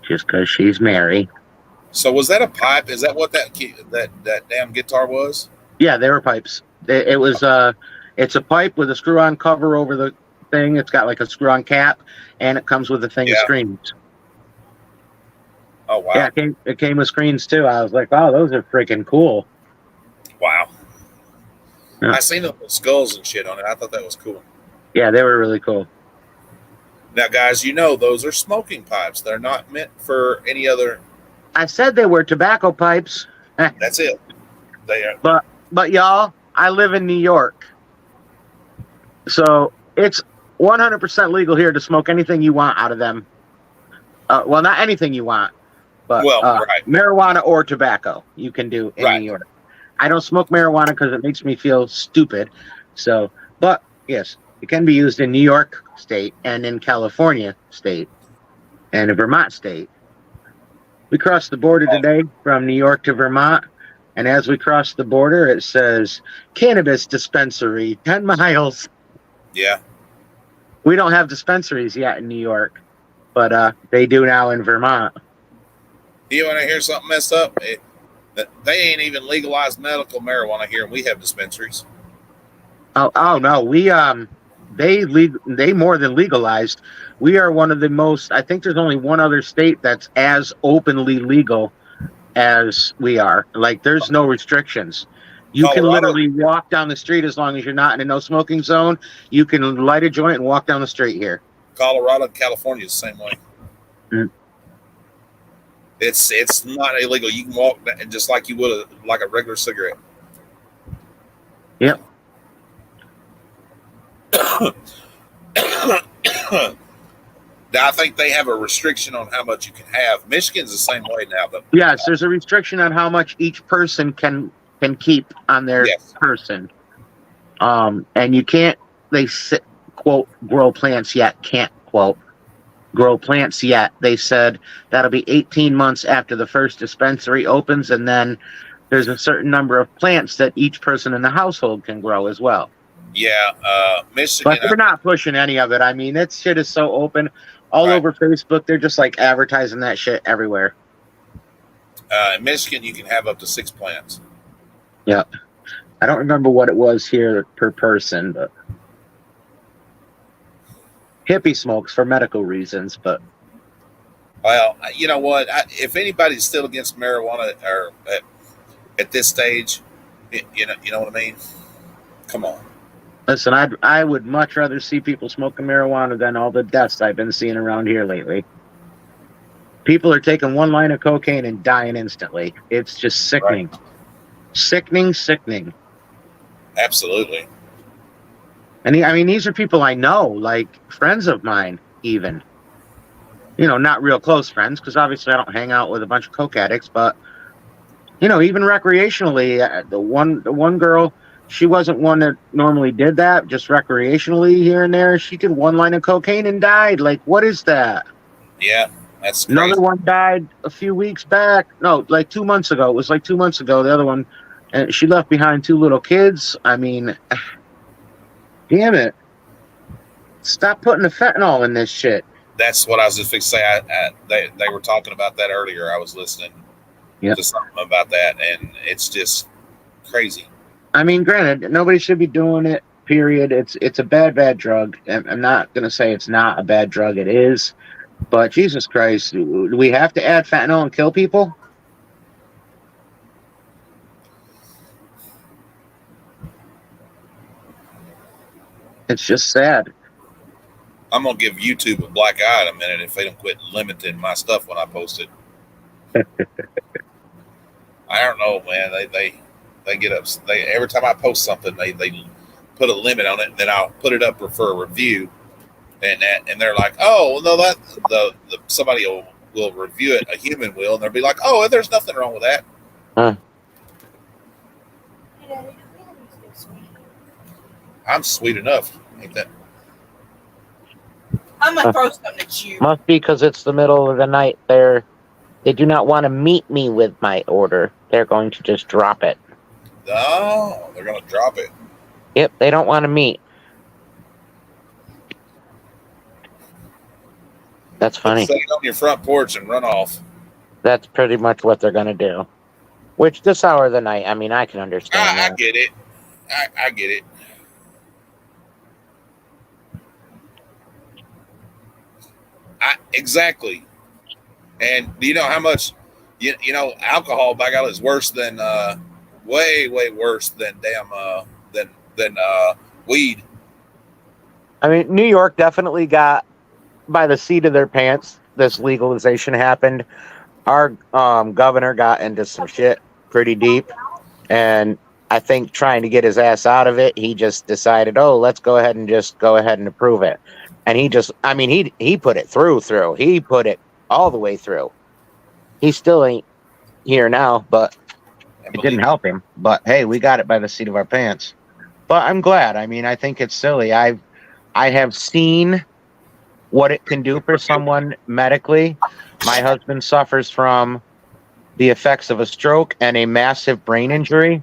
Just because she's Mary. So was that a pipe? Is that what that damn guitar was? Yeah, they were pipes. It was it's a pipe with a screw-on cover over the thing. It's got like a screw-on cap, and it comes with a thing of screens. Oh, wow. Yeah, it came with screens, too. I was like, wow, those are freaking cool. Wow. Yeah. I seen the skulls and shit on it. I thought that was cool. Yeah, they were really cool. Now, guys, you know those are smoking pipes. They're not meant for any other. I said they were tobacco pipes. That's it. They are. But y'all, I live in New York. So it's 100% legal here to smoke anything you want out of them. Well, not anything you want, but right. Marijuana or tobacco you can do in New York. I don't smoke marijuana because it makes me feel stupid. So, but yes, it can be used in New York State and in California State and in Vermont State. We crossed the border today from New York to Vermont, and as we crossed the border, it says cannabis dispensary 10 miles. Yeah. We don't have dispensaries yet in New York, but they do now in Vermont. You want to hear something messed up? They ain't even legalized medical marijuana here, and we have dispensaries. Oh no, they more than legalized. We are one of the most. I think there's only one other state that's as openly legal as we are. Like, there's no restrictions. You can literally walk down the street as long as you're not in a no smoking zone. You can light a joint and walk down the street here. Colorado and California is the same way. Mm. It's not illegal. You can walk just like you would like a regular cigarette. Yep. Now, I think they have a restriction on how much you can have. Michigan's the same way now, but Yes, there's a restriction on how much each person can keep on their yes, person. And you can't, they quote, grow plants yet, can't quote, grow plants yet. They said that'll be 18 months after the first dispensary opens, and then there's a certain number of plants that each person in the household can grow as well. yeah, Michigan. But they're not pushing any of it. I mean, that shit is so open. All Right. over Facebook, they're just like advertising that shit everywhere. In Michigan, you can have up to 6 plants. Yeah. I don't remember what it was here per person, but hippie smokes for medical reasons, but Well, you know what? If anybody's still against marijuana or at this stage, you know what I mean? Come on. listen, I would much rather see people smoking marijuana than all the deaths I've been seeing around here lately. People are taking one line of cocaine and dying instantly. It's just sickening. Right. Sickening. Absolutely. And I mean, these are people I know, like friends of mine, even. You know, not real close friends, because obviously I don't hang out with a bunch of coke addicts, but you know, even recreationally, the one girl, she wasn't one that normally did that, just recreationally here and there. She did one line of cocaine and died. Like, what is that? Yeah, that's crazy. Another one died a few weeks back. No, like 2 months ago. It was like 2 months ago. The other one, and she left behind 2 little kids. I mean, damn it. Stop putting the fentanyl in this shit. That's what I was just fixing to say. They were talking about that earlier. I was listening Yep. to something about that, and it's just crazy. I mean, granted, nobody should be doing it, period. It's a bad drug. I'm not going to say it's not a bad drug. It is. But Jesus Christ, do we have to add fentanyl and kill people? It's just sad. I'm gonna give YouTube a black eye in a minute if they don't quit limiting my stuff when I post it. I don't know, man. They get up. Every time I post something, they put a limit on it, and then I'll put it up for a review, and they're like, oh, no, that the somebody will review it, a human will, and they'll be like, oh, there's nothing wrong with that. Huh. I'm sweet enough, ain't that? I'm gonna throw something at you. Must be because it's the middle of the night. They do not want to meet me with my order. They're going to just drop it. No, they're gonna drop it. Yep, they don't want to meet. That's funny. Set it on your front porch and run off. That's pretty much what they're going to do. Which, this hour of the night, I mean, I can understand I that. get it. I get it. Exactly. And do you know how much, you know, alcohol by God is worse than, way worse than than weed. I mean, New York definitely got by the seat of their pants. This legalization happened. Our governor got into some shit pretty deep, and I think trying to get his ass out of it, he just decided, oh, let's go ahead and approve it. And he put it through. He put it all the way through. He still ain't here now, but it didn't help him. But hey, we got it by the seat of our pants. But I'm glad. I mean, I think it's silly. I have seen what it can do for someone medically. My husband suffers from the effects of a stroke and a massive brain injury.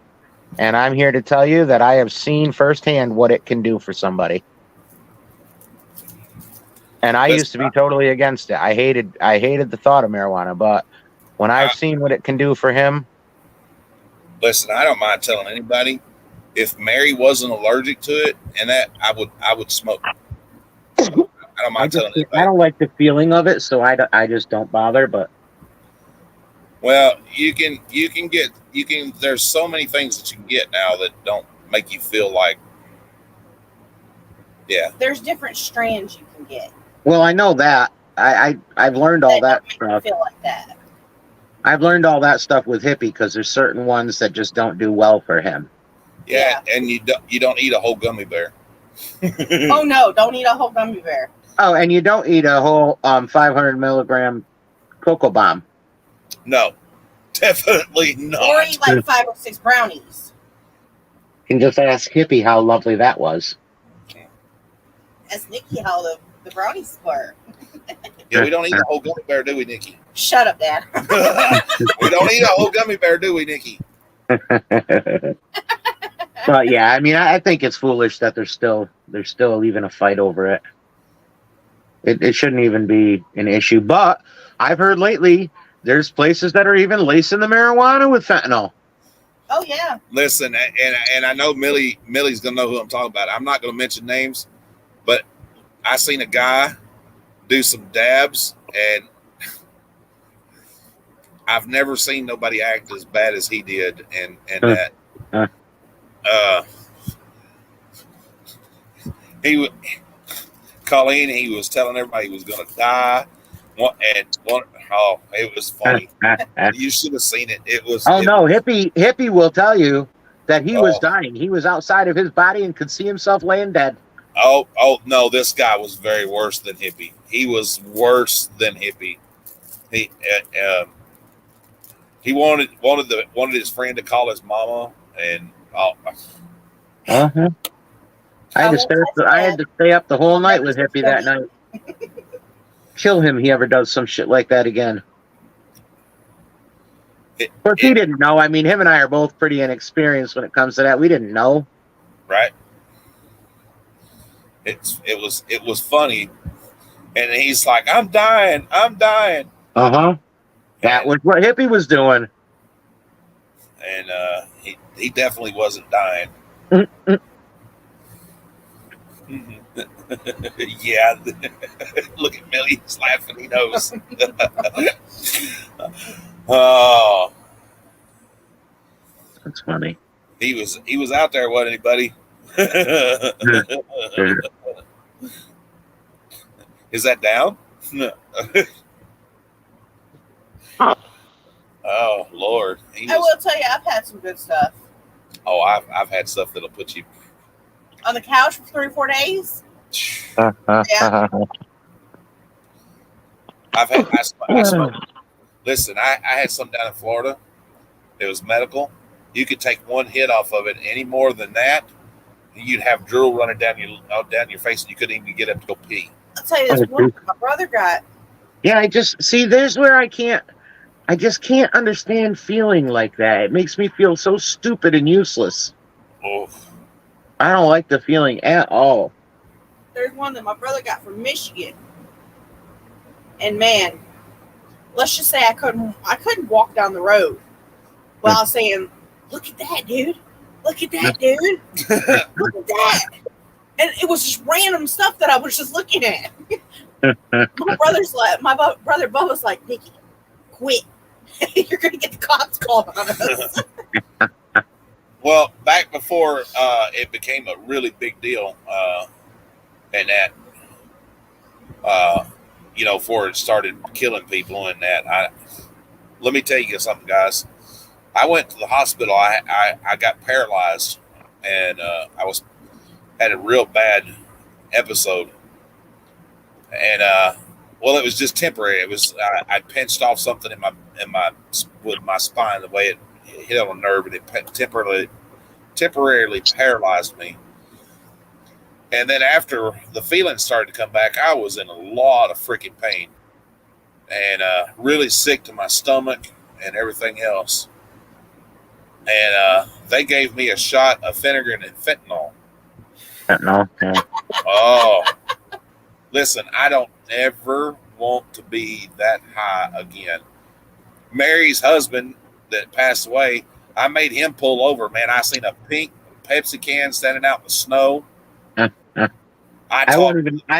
And I'm here to tell you that I have seen firsthand what it can do for somebody. And I used to be totally against it. I hated the thought of marijuana, but when I've seen what it can do for him. Listen, I don't mind telling anybody, if Mary wasn't allergic to it, and that I would smoke. I don't mind telling anybody. I don't like the feeling of it, so I just don't bother. But well, there's so many things that you can get now that don't make you feel like, yeah. There's different strands you can get. Well, I know that. I've learned all that That don't make me stuff. feel like that. I've learned all that stuff with hippie because there's certain ones that just don't do well for him. Yeah, and you don't eat a whole gummy bear. Oh no, don't eat a whole gummy bear. Oh, and you don't eat a whole 500 milligram cocoa bomb. No, definitely not. Or eat like 5 or 6 brownies. You can just ask hippie how lovely that was. Ask Nikki how the brownies were. Yeah, we don't eat a whole gummy bear, do we, Nikki? Shut up, Dad. We don't eat a whole gummy bear, do we, Nikki? But yeah, I mean, I think it's foolish that they're still even a fight over it. It shouldn't even be an issue. But I've heard lately there's places that are even lacing the marijuana with fentanyl. Oh yeah. Listen, and I know Millie's gonna know who I'm talking about. I'm not gonna mention names, but I seen a guy do some dabs, and I've never seen nobody act as bad as he did, and that. He would. Colleen, he was telling everybody he was going to die. Oh, it was funny. You should have seen it. It was. Oh no, hippie will tell you that he was dying. He was outside of his body and could see himself laying dead. Oh no, this guy was very worse than hippie. He was worse than hippie. He wanted his friend to call his mama, and Uh-huh. I had to stay up the whole night with hippie that night. Kill him. He ever does some shit like that again. Of course, he didn't know. I mean, him and I are both pretty inexperienced when it comes to that. We didn't know. Right. It was funny, and he's like, "I'm dying. Uh-huh. That was what hippie was doing. And he definitely wasn't dying. Yeah. Look at Millie. He's laughing. He knows. Oh, that's funny. He was out there, wasn't he, buddy? Is that down? No. Oh Lord! I will tell you, I've had some good stuff. Oh, I've had stuff that'll put you on the couch for 3 or 4 days. Yeah. I've had. I smoked. Listen, I had some down in Florida. It was medical. You could take one hit off of it. Any more than that, you'd have drool running down your face, and you couldn't even get up to go pee. I'll tell you this one my brother got. Yeah, I just see. There's where I just can't understand feeling like that. It makes me feel so stupid and useless. Oh. I don't like the feeling at all. There's one that my brother got from Michigan. And man, let's just say I couldn't walk down the road while saying, "Look at that, dude. Look at that, dude. Look at that." And it was just random stuff that I was just looking at. my brother Bubba's like, "Nikki, quit. You're going to get the cops called on us." Well, back before it became a really big deal, and that, before it started killing people and that, let me tell you something, guys. I went to the hospital. I got paralyzed, and I had a real bad episode, and it was just temporary. It was I pinched off something with my spine, the way it hit on a nerve, and it temporarily paralyzed me. And then after the feelings started to come back, I was in a lot of freaking pain and really sick to my stomach and everything else. And they gave me a shot of Phenergan and fentanyl. Fentanyl, yeah. Oh, listen, I don't ever want to be that high again. Mary's husband that passed away, I made him pull over. Man, I seen a pink Pepsi can standing out in the snow. I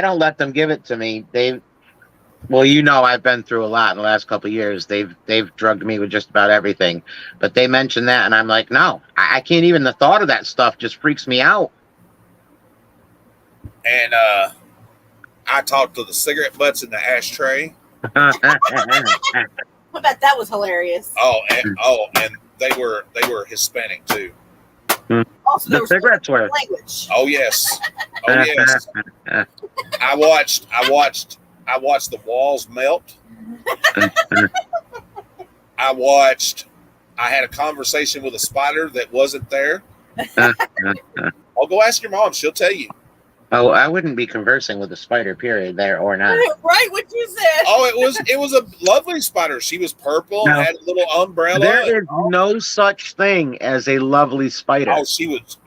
don't let them give it to me. I've been through a lot in the last couple of years. They've drugged me with just about everything, but they mentioned that, and I'm like, no, I can't even. The thought of that stuff just freaks me out. And I talked to the cigarette butts in the ashtray. I bet that was hilarious. And they were Hispanic too. Also, there The was cigarettes were. Oh yes, language. oh yes. I watched the walls melt. I had a conversation with a spider that wasn't there. I'll go ask your mom; she'll tell you. Oh, I wouldn't be conversing with a spider, period, there or not. Right, what you said. Oh, it was a lovely spider. She was purple and No. had a little umbrella. There is no such thing as a lovely spider. Oh, she was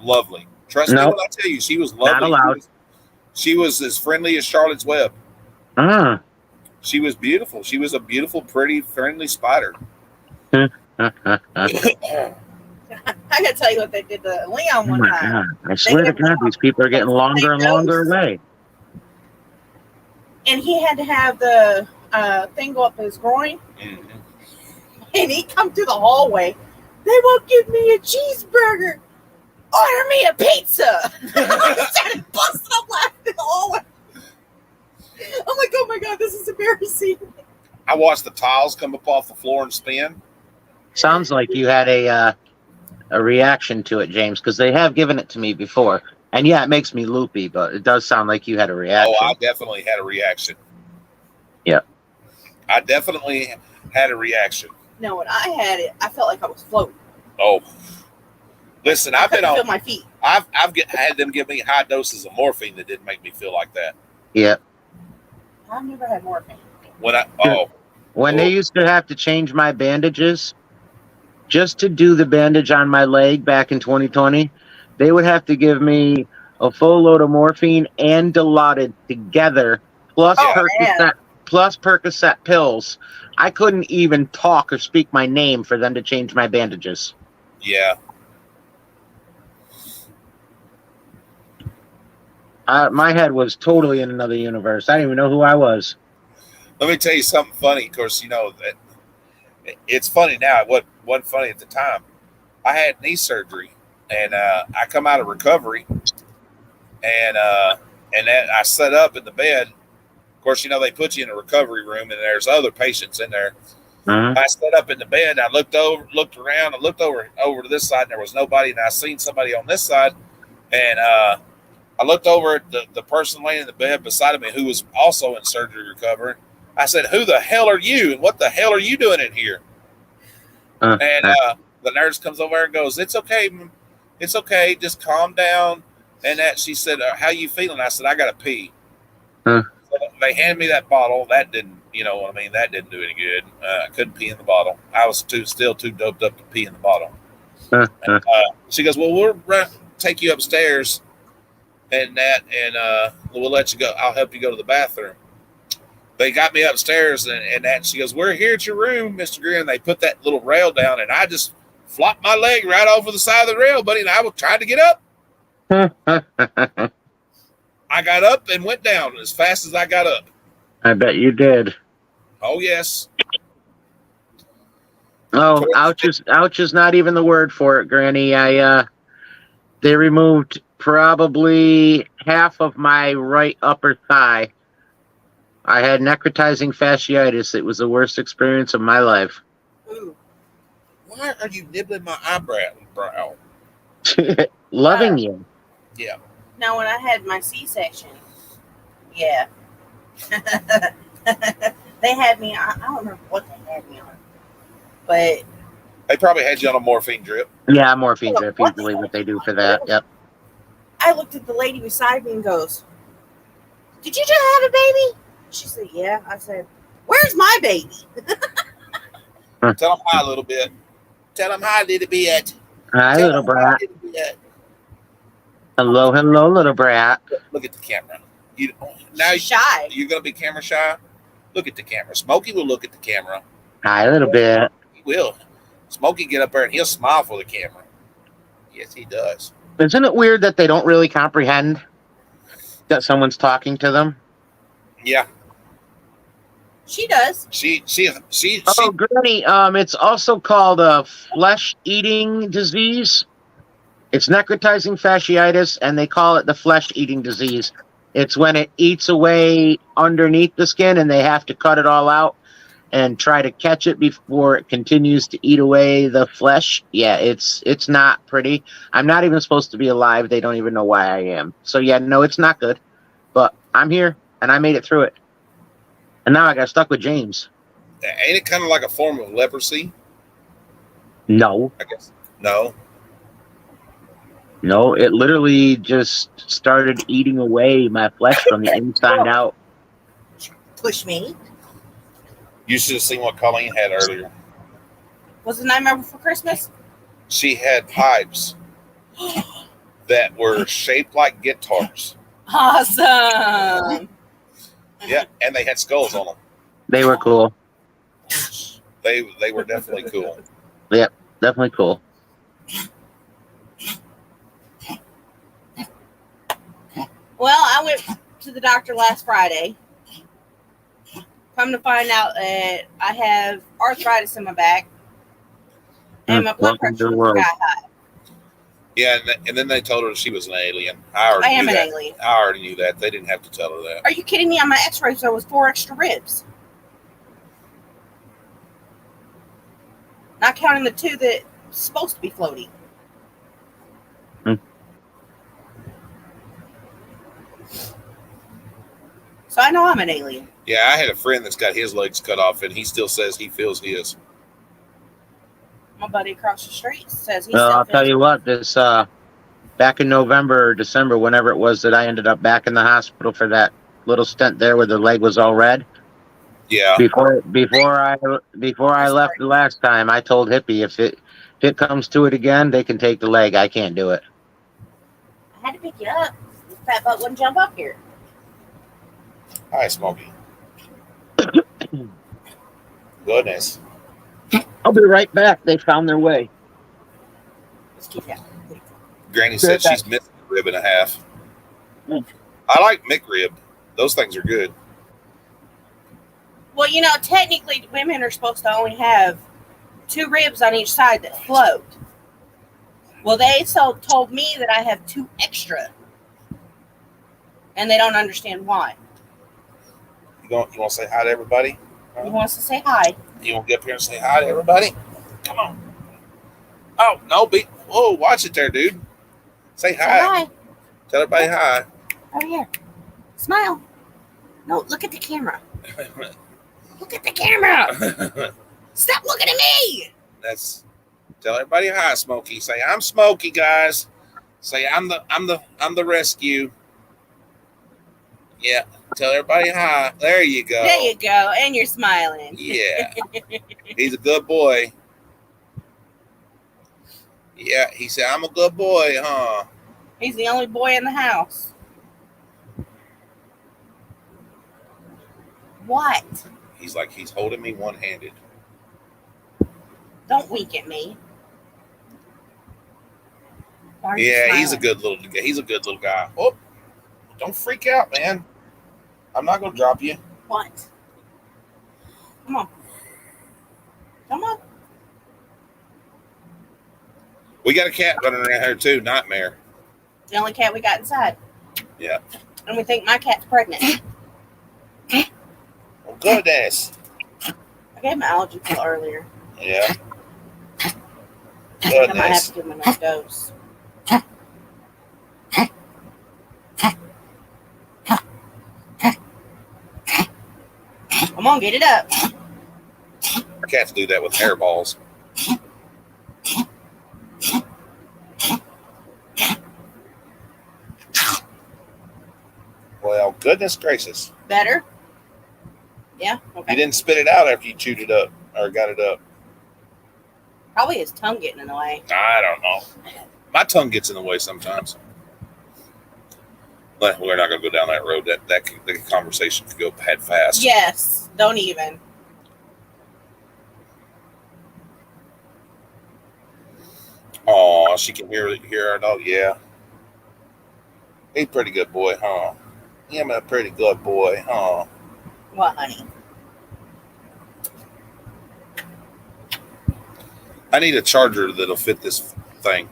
lovely. Trust me Nope. when I tell you, she was lovely. Not allowed. She was as friendly as Charlotte's Web. Ah. She was beautiful. She was a beautiful, pretty, friendly spider. I gotta tell you what they did to Leon Oh one my time. God. I swear to God, these people are getting longer and longer away. And he had to have the thing go up his groin. Mhm. And he come through the hallway. They won't give me a cheeseburger. Order me a pizza. He started busting up laughing in the hallway. I'm like, oh my God, this is embarrassing. I watched the tiles come up off the floor and spin. Sounds like you had a reaction to it, James, because they have given it to me before. And yeah, it makes me loopy, but it does sound like you had a reaction. Oh, I definitely had a reaction. Yeah. I definitely had a reaction. No, when I had it, I felt like I was floating. Oh, listen, I I've been couldn't feel on. my feet. I've had them give me high doses of morphine that didn't make me feel like that. Yeah. I've never had morphine. When they used to have to change my bandages, just to do the bandage on my leg back in 2020, they would have to give me a full load of morphine and Dilaudid together, plus Percocet pills. I couldn't even talk or speak my name for them to change my bandages. Yeah. My head was totally in another universe. I didn't even know who I was. Let me tell you something funny. Of course, you know that it's funny now. It wasn't funny at the time. I had knee surgery, and I come out of recovery, and that I set up in the bed. Of course, you know they put you in a recovery room, and there's other patients in there. Uh-huh. I sat up in the bed. I looked around, and looked over to this side, and there was nobody. And I seen somebody on this side, and I looked over at the person laying in the bed beside of me who was also in surgery recovering. I said, "Who the hell are you? And what the hell are you doing in here?" And the nurse comes over and goes, "It's okay. It's okay. Just calm down." And that she said, "How you feeling?" I said, "I got to pee." Huh. So they handed me that bottle. That didn't, you know what I mean? That didn't do any good. I couldn't pee in the bottle. I was still too doped up to pee in the bottle. And, she goes, "Well, we'll take you upstairs and we'll let you go. I'll help you go to the bathroom." They got me upstairs and she goes, "We're here at your room, Mr. Greer." They put that little rail down, and I just flopped my leg right over the side of the rail, buddy. And I was trying to get up. I got up and went down as fast as I got up. I bet you did. Oh, yes. Oh, ouch is not even the word for it, Granny. They removed probably half of my right upper thigh. I had necrotizing fasciitis. It was the worst experience of my life. Ooh. Why are you nibbling my eyebrow? Loving you. Yeah. Now, when I had my C-section, yeah, they had me. I don't remember what they had me on, but They probably had you on a morphine drip. Yeah, morphine drip. Usually what they do for that. Yep. I looked at the lady beside me and goes, "Did you just have a baby?" She said, "Yeah." I said, "Where's my baby?" Tell them hi a little bit. Tell them hi a little bit. Hi, Tell little them hi brat. a little bit. Hello, little brat. Look at the camera. Now She's shy. you're going to be camera shy? Look at the camera. Smokey will look at the camera. Hi, little bit. He will. Smokey get up there and he'll smile for the camera. Yes, he does. Isn't it weird that they don't really comprehend that someone's talking to them? Yeah. She does. She Oh, Granny, it's also called a flesh-eating disease. It's necrotizing fasciitis, and they call it the flesh-eating disease. It's when it eats away underneath the skin and they have to cut it all out and try to catch it before it continues to eat away the flesh. Yeah, it's not pretty. I'm not even supposed to be alive. They don't even know why I am. So yeah, no, it's not good. But I'm here and I made it through it. And now I got stuck with James. Ain't it kind of like a form of leprosy? No. I guess. No. No, it literally just started eating away my flesh from the inside out. Push me. You should have seen what Colleen had earlier. Was it Nightmare Before Christmas? She had pipes that were shaped like guitars. Awesome. Yeah, and they had skulls on them. They were cool. They were definitely cool. Yep, definitely cool. Well, I went to the doctor last Friday. Come to find out that I have arthritis in my back. And my blood Welcome to pressure the was world. sky high. Yeah, and then they told her she was an alien. I already I am knew an that. alien. I already knew that. They didn't have to tell her that. Are you kidding me? On my x-rays, there was 4 extra ribs. Not counting the 2 that's supposed to be floating. Hmm. So I know I'm an alien. Yeah, I had a friend that's got his legs cut off, and he still says he feels his. My buddy across the street says he's I'll tell you what, this back in November or December, whenever it was that I ended up back in the hospital for that little stint there where the leg was all red. Yeah. Before I left the last time, I told Hippie if it comes to it again, they can take the leg. I can't do it. I had to pick you up. This fat butt wouldn't jump up here. Hi, Smokey. Goodness. I'll be right back. They found their way. Let's keep that. Granny said she's missing a rib and a half. Mm. I like McRib. Those things are good. Well, technically, women are supposed to only have 2 ribs on each side that float. Well, they told me that I have 2 extra. And they don't understand why. You want to say hi to everybody? He wants to say hi. You want to get up here and say hi to everybody? Come on. Oh, no. Whoa, watch it there, dude. Say Say hi. hi. Tell everybody hi. Over here. Smile. No, look at the camera. Look at the camera. Stop looking at me. Tell everybody hi, Smokey. Say I'm Smokey, guys. Say I'm the rescue. Yeah. Tell everybody hi. There you go. There you go. And you're smiling. Yeah. He's a good boy. Yeah, he said, I'm a good boy, huh? He's the only boy in the house. What? He's holding me one-handed. Don't wink at me. Why are you Yeah, he's a smiling? good little guy. Oh, don't freak out, man. I'm not gonna drop you. What? Come on. Come on. We got a cat running around here too, Nightmare. The only cat we got inside. Yeah. And we think my cat's pregnant. Oh, goodness. I gave him an allergy pill earlier. Yeah. I might have Goodness. to give him another dose. Come on, get it up. Cats do that with hairballs. Well, goodness gracious. Better? Yeah? You Okay. didn't spit it out after you chewed it up or got it up. Probably his tongue getting in the way. I don't know. My tongue gets in the way sometimes. But we're not going to go down that road. The conversation could go bad fast. Yes. Don't even. Oh, she can hear our dog. Yeah. He's a pretty good boy, huh? Him a pretty good boy, huh? What, honey? I need a charger that'll fit this thing.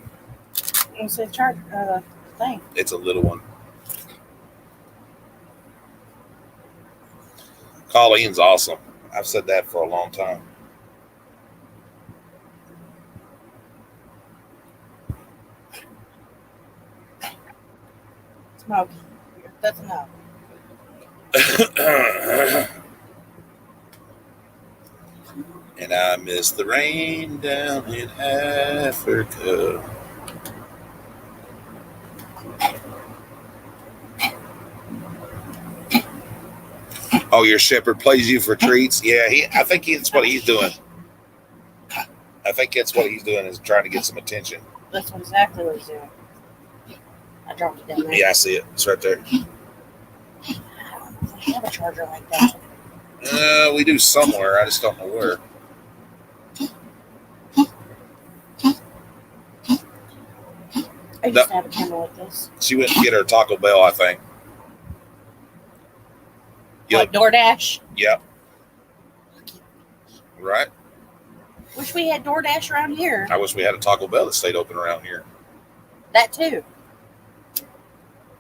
What's the charge thing? It's a little one. Colleen's awesome. I've said that for a long time. Smoky. That's enough. And I miss the rain down in Africa. Oh, your shepherd plays you for treats? Yeah, I think that's what he's doing. I think that's what he's doing, is trying to get some attention. That's exactly what he's doing. I dropped it down there. Yeah, I see it. It's right there. I don't know if I have a charger like that. We do somewhere. I just don't know where. I used to have a camera like this. She went to get her Taco Bell, I think. Like DoorDash. Yep. Right. Wish we had DoorDash around here. I wish we had a Taco Bell that stayed open around here. That too.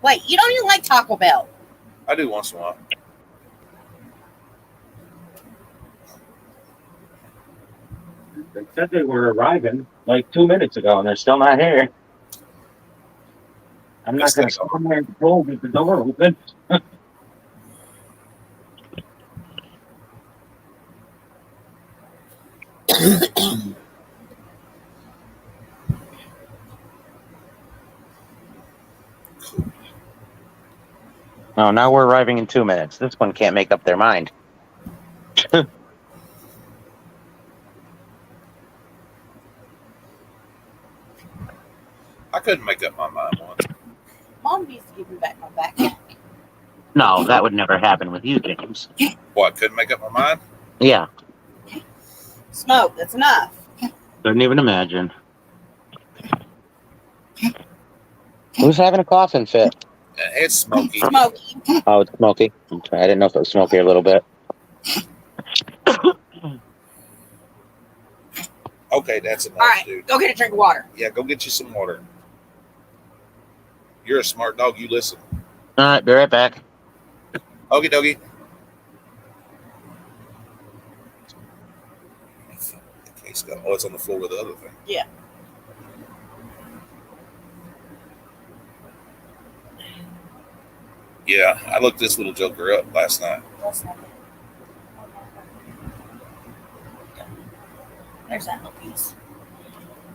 Wait, you don't even like Taco Bell? I do once in a while. They said they were arriving like 2 minutes ago, and they're still not here. I'm not going to come there and pull with the door open. Oh, now we're arriving in 2 minutes. This one can't make up their mind. I couldn't make up my mind once. Mom needs to give me back my backpack. No, that would never happen with you, James. What? Couldn't make up my mind? Yeah, Smoke, that's enough. couldn't even imagine. Who's having a coughing fit? It's Smoky. Smoky. Oh, it's Smoky. Okay, I didn't know if it was Smoky a little bit. Okay, that's enough, All right, dude. go get a drink of water. Yeah, go get you some water. You're a smart dog. You listen. All right, be right back. Okie dokie. Okay, oh, it's on the floor with the other thing. Yeah. Yeah, I looked this little joker up last night. That's not it. There's that little piece.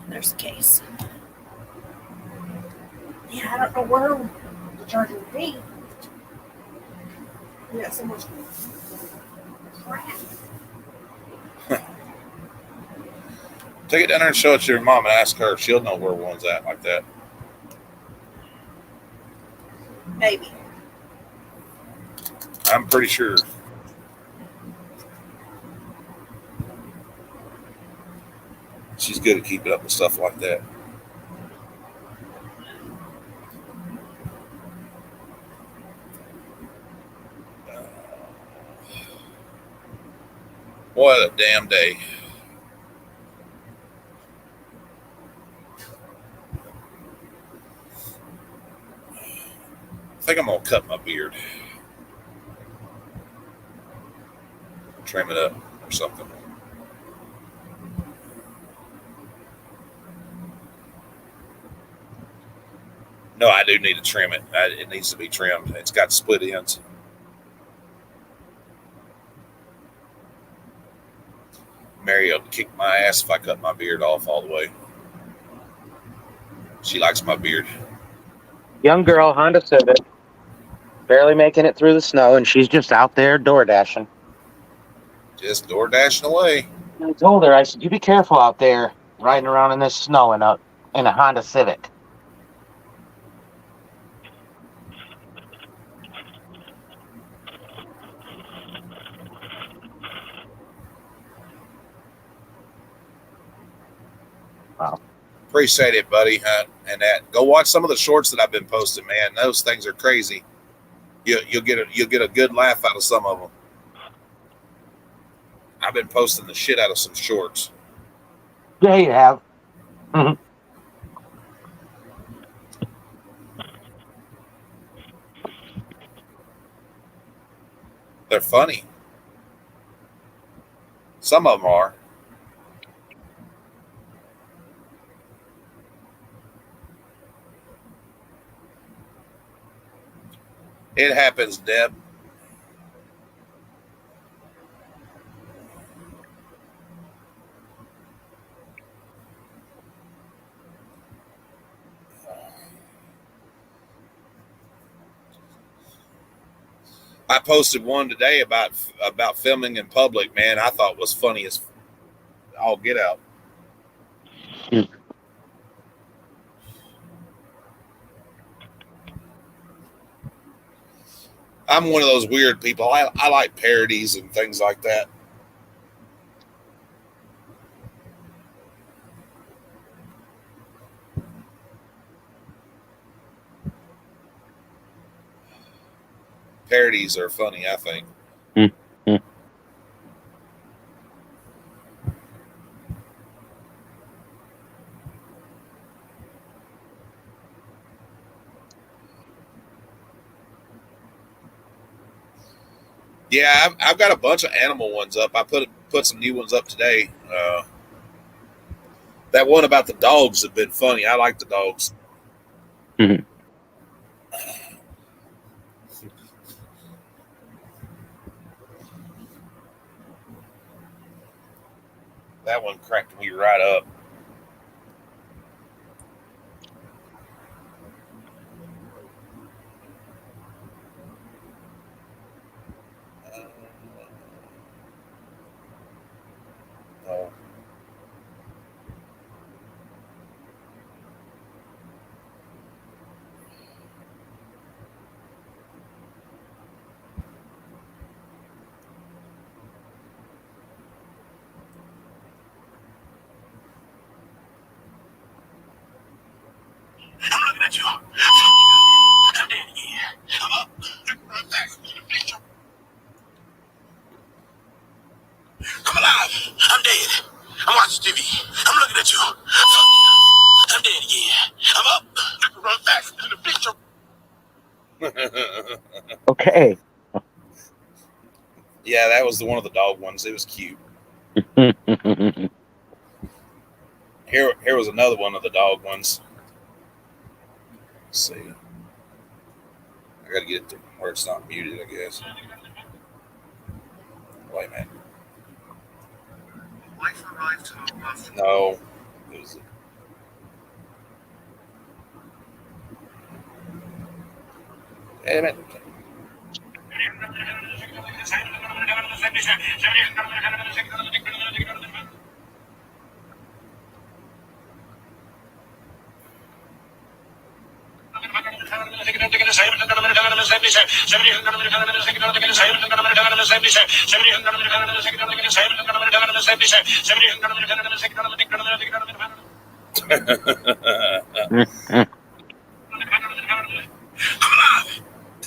And there's the case. Yeah, I don't know where the charger would be. We got so much crap. Take it down there and show it to your mom and ask her. She'll know where one's at like that. Maybe. I'm pretty sure. She's good at keeping up with stuff like that. What a damn day. I think I'm going to cut my beard. Trim it up or something. No, I do need to trim it. It needs to be trimmed. It's got split ends. Mary will kick my ass if I cut my beard off all the way. She likes my beard. Young girl, Honda Civic, barely making it through the snow, and she's just out there door dashing. Just door dashing away. I told her, I said, you be careful out there riding around in this snow in a Honda Civic. Wow. Appreciate it, buddy. And that, go watch some of the shorts that I've been posting, man. Those things are crazy. You'll get a good laugh out of some of them. I've been posting the shit out of some shorts. Yeah, you have. Mm-hmm. They're funny. Some of them are. It happens, Deb. I posted one today about filming in public. Man, I thought was funny as all get out. I'm one of those weird people. I like parodies and things like that. Parodies are funny, I think. Mm-hmm. Yeah, I've got a bunch of animal ones up. I put some new ones up today. That one about the dogs has been funny. I like the dogs. Mm-hmm. That one cracked me right up. No. I'm looking at you. I'm dead again. I'm up. Run fast. Picture. Come alive. I'm dead. I'm watching TV. I'm looking at you. I'm dead again. I'm up. Run fast to the picture. Okay. Yeah, that was one of the dog ones. It was cute. Here was another one of the dog ones. Let's see. I gotta get it to where it's not muted, I guess. Wait a minute. No. It was, damn it.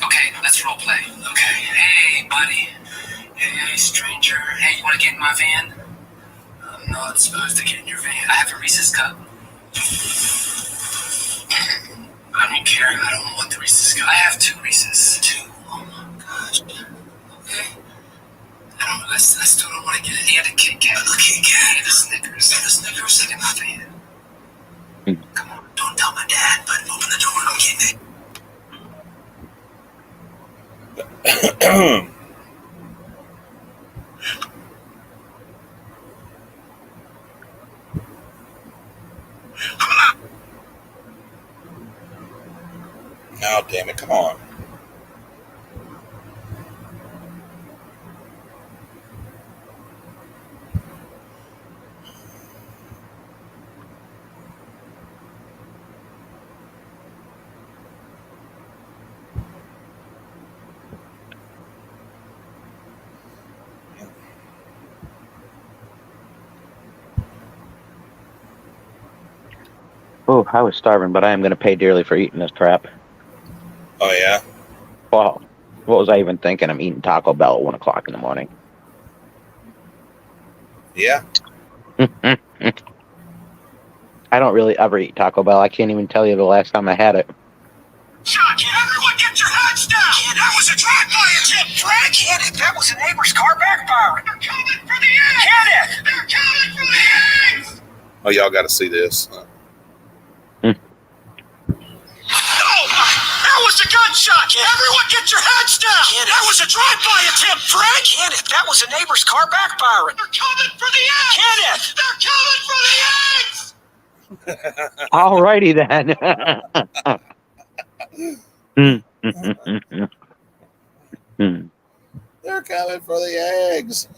Okay, let's role play. Okay, hey, buddy. Hey, stranger. Hey, you want to get in my van? I'm not supposed to get in your van. I have a Reese's cup. I don't care. I don't want the Reese's cup. I have 2 Reese's. 2? Oh my gosh. Okay. I still don't want to get it. And a Kit Kat. A Kit Kat. And a Snickers. And a Snickers. Get in my van. Come on. Don't tell my dad, but open the door. I'm getting it. Oh, damn it. Come on. Oh, I was starving, but I am going to pay dearly for eating this crap. Oh, yeah? Wow. What was I even thinking? I'm eating Taco Bell at 1 o'clock in the morning. Yeah? I don't really ever eat Taco Bell. I can't even tell you the last time I had it. Shot! Everyone get your heads down! That was a drive-by attempt, Frank! Kenneth, that was a neighbor's car backfiring. They're coming for the eggs! Kenneth! They're coming for the eggs! Oh, y'all got to see this. That was a gunshot! Everyone get your heads down! That was a drive-by attempt, Frank! Kenneth, that was a neighbor's car backfiring. They're coming for the eggs! Kenneth! They're coming for the eggs! Alrighty then. They're coming for the eggs.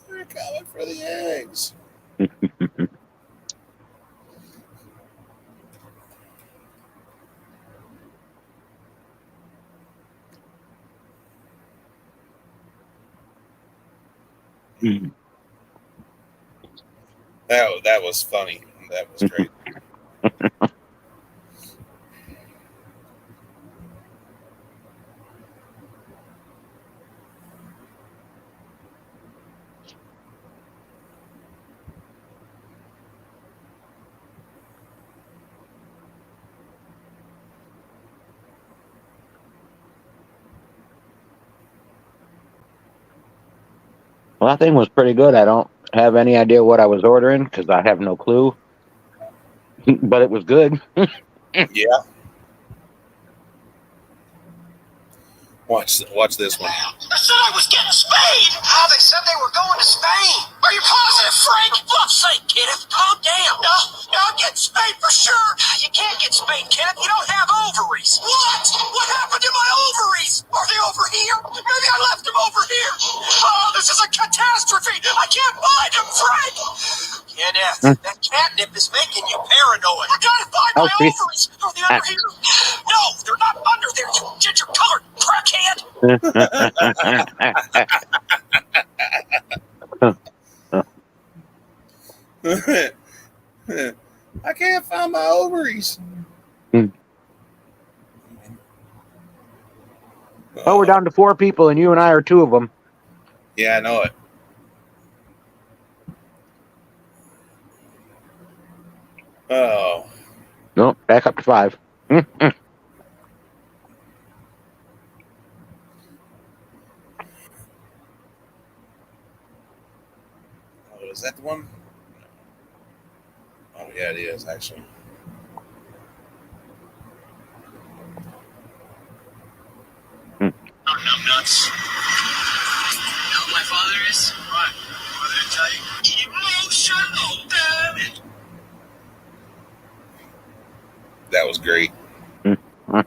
They're coming for the eggs. That was funny. That was great. Well, that thing was pretty good. I don't have any idea what I was ordering because I have no clue. But it was good. Yeah. Watch this one. I said I was getting spayed! They said they were going to Spain! Are you positive, Frank? For fuck's sake, Kenneth, calm down! No, I'm getting spayed for sure! You can't get spayed, Kenneth, you don't have ovaries! What? What happened to my ovaries? Are they over here? Maybe I left them over here! Oh, this is a catastrophe! I can't find them, Frank! Kenneth, that catnip is making you paranoid! I gotta find my ovaries! Are they under here? No, they're not under there, you ginger-colored crackhead! I can't find my ovaries. Oh, we're down to 4 people, and you and I are 2 of them. Yeah, I know it. Oh. No, back up to 5. Oh, is that the one? Oh, yeah, it is, actually. Numbnuts. You know who my father is? What? Mother didn't tell you? Emotional damage. That was great. Look up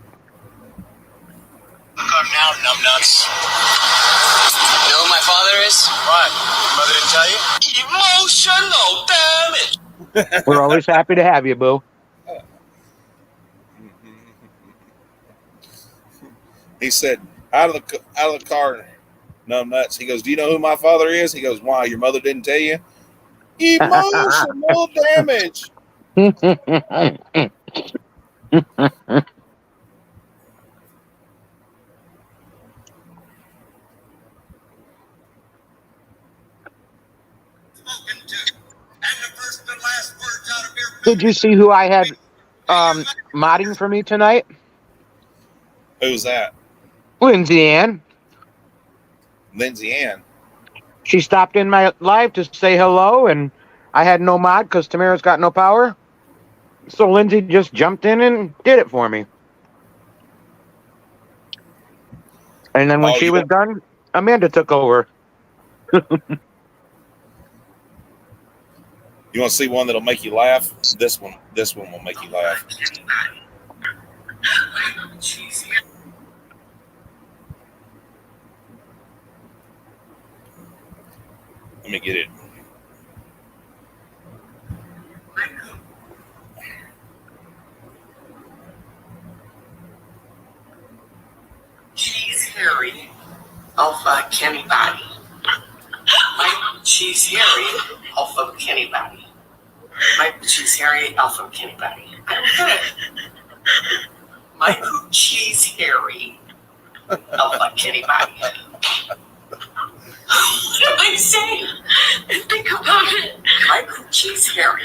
now, numbnuts. You know who my father is? What? Mother didn't tell you? Emotional damage. We're always happy to have you, Boo. He said, out of the car, numbnuts. He goes, do you know who my father is? He goes, why? Your mother didn't tell you? Emotional damage. Did you see who I had modding for me tonight? Who's that? Lindsay Ann. Lindsay Ann. She stopped in my live to say hello, and I had no mod because Tamara's got no power. So Lindsay just jumped in and did it for me. And then when she was done, Amanda took over. You want to see one that'll make you laugh? This one will make you laugh. Let me get it. Cheese Harry Alpha Kenny Body. Cheese Harry Alpha Kenny Body. My Poochie's Harry, Alpha Kenny Bunny. I don't get it. My Poochie's Harry, Alpha Kenny Bunny. What am I saying? Think about it. My Poochie's Harry.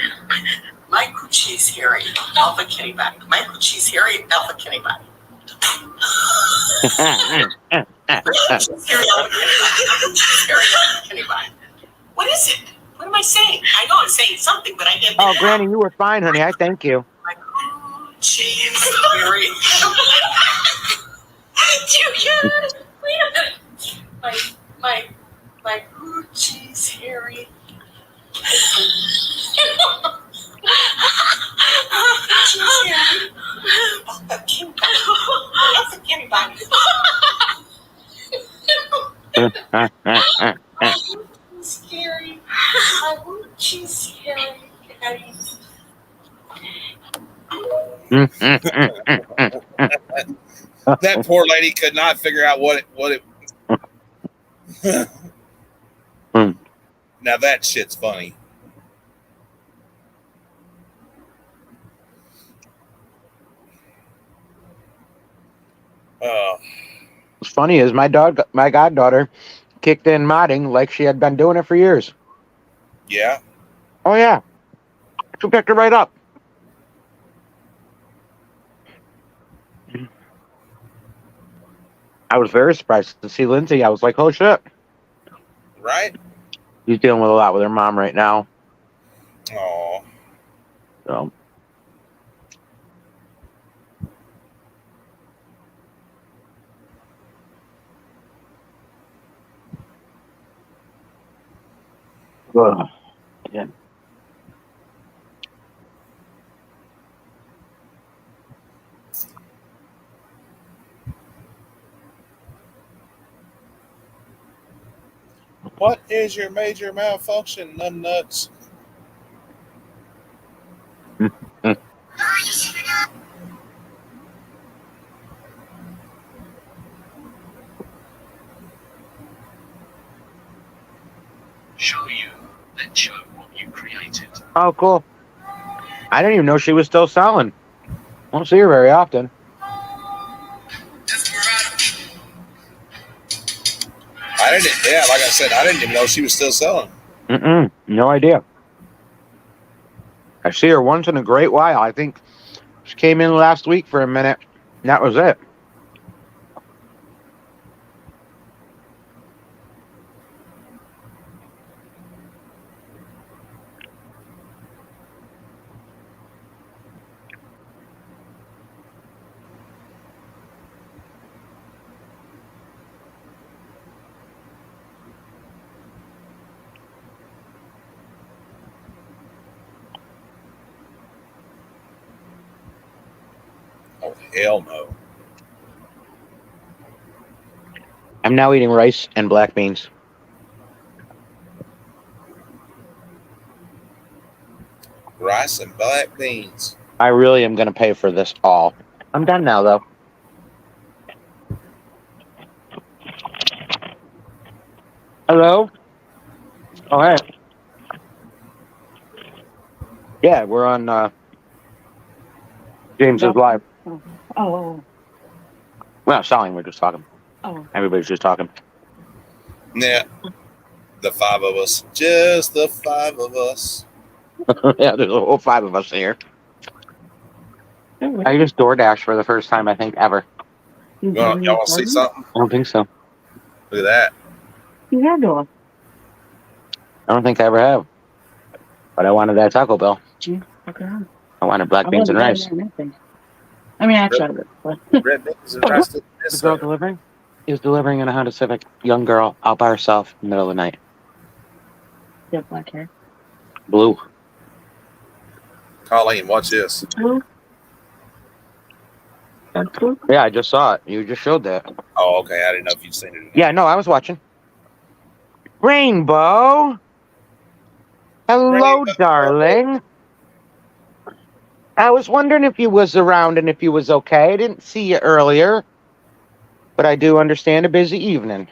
My Poochie's Harry, Alpha Kenny Bunny. My Poochie's Harry, Alpha Kenny Bunny. What is it? What am I saying? I know I'm saying something, but I can't. Oh, Granny, you were fine, honey. I thank you. My cheese, Harry. Do you get it? Wait a minute. My cheese, Harry. Scary. My cheese, Harry. That poor lady could not figure out what it. Now that shit's funny. What's funny is my goddaughter kicked in modding like she had been doing it for years. Yeah. Oh yeah, she picked it right up. I was very surprised to see Lindsay. I was like, oh shit. Right. She's dealing with a lot with her mom right now. Oh. So. Yeah. What is your major malfunction, nuts? Show you, then show what you created. Oh, cool. I didn't even know she was still selling. Won't see her very often. I didn't. Yeah, like I said, I didn't even know she was still selling. No idea. I see her once in a great while. I think she came in last week for a minute. And that was it. Oh hell no! I'm now eating rice and black beans. Rice and black beans. I really am going to pay for this all. I'm done now, though. Hello? Oh, hey. Yeah, we're on James's Live. Oh. We're not selling, we're just talking. Oh. Everybody's just talking. Yeah, the five of us. Just the five of us. Yeah, there's a whole five of us here. I just DoorDash for the first time, I think, ever. Y'all want to see something? I don't think so. Look at that. You had to. I don't think I ever have. But I wanted that Taco Bell. Okay. I wanted black beans and rice. I mean, actually, Red beans and rice. The girl delivering is delivering in a Honda Civic. Young girl out by herself in the middle of the night. you have black hair. Blue. Colleen, watch this. Blue. That's blue. Yeah, I just saw it. You just showed that. Oh, okay. I didn't know if you'd seen it. Or not. Yeah, no, I was watching. Rainbow. Hello, Rainbow. darling. I was wondering if you was around and if you was okay. I didn't see you earlier, but I do understand a busy evening.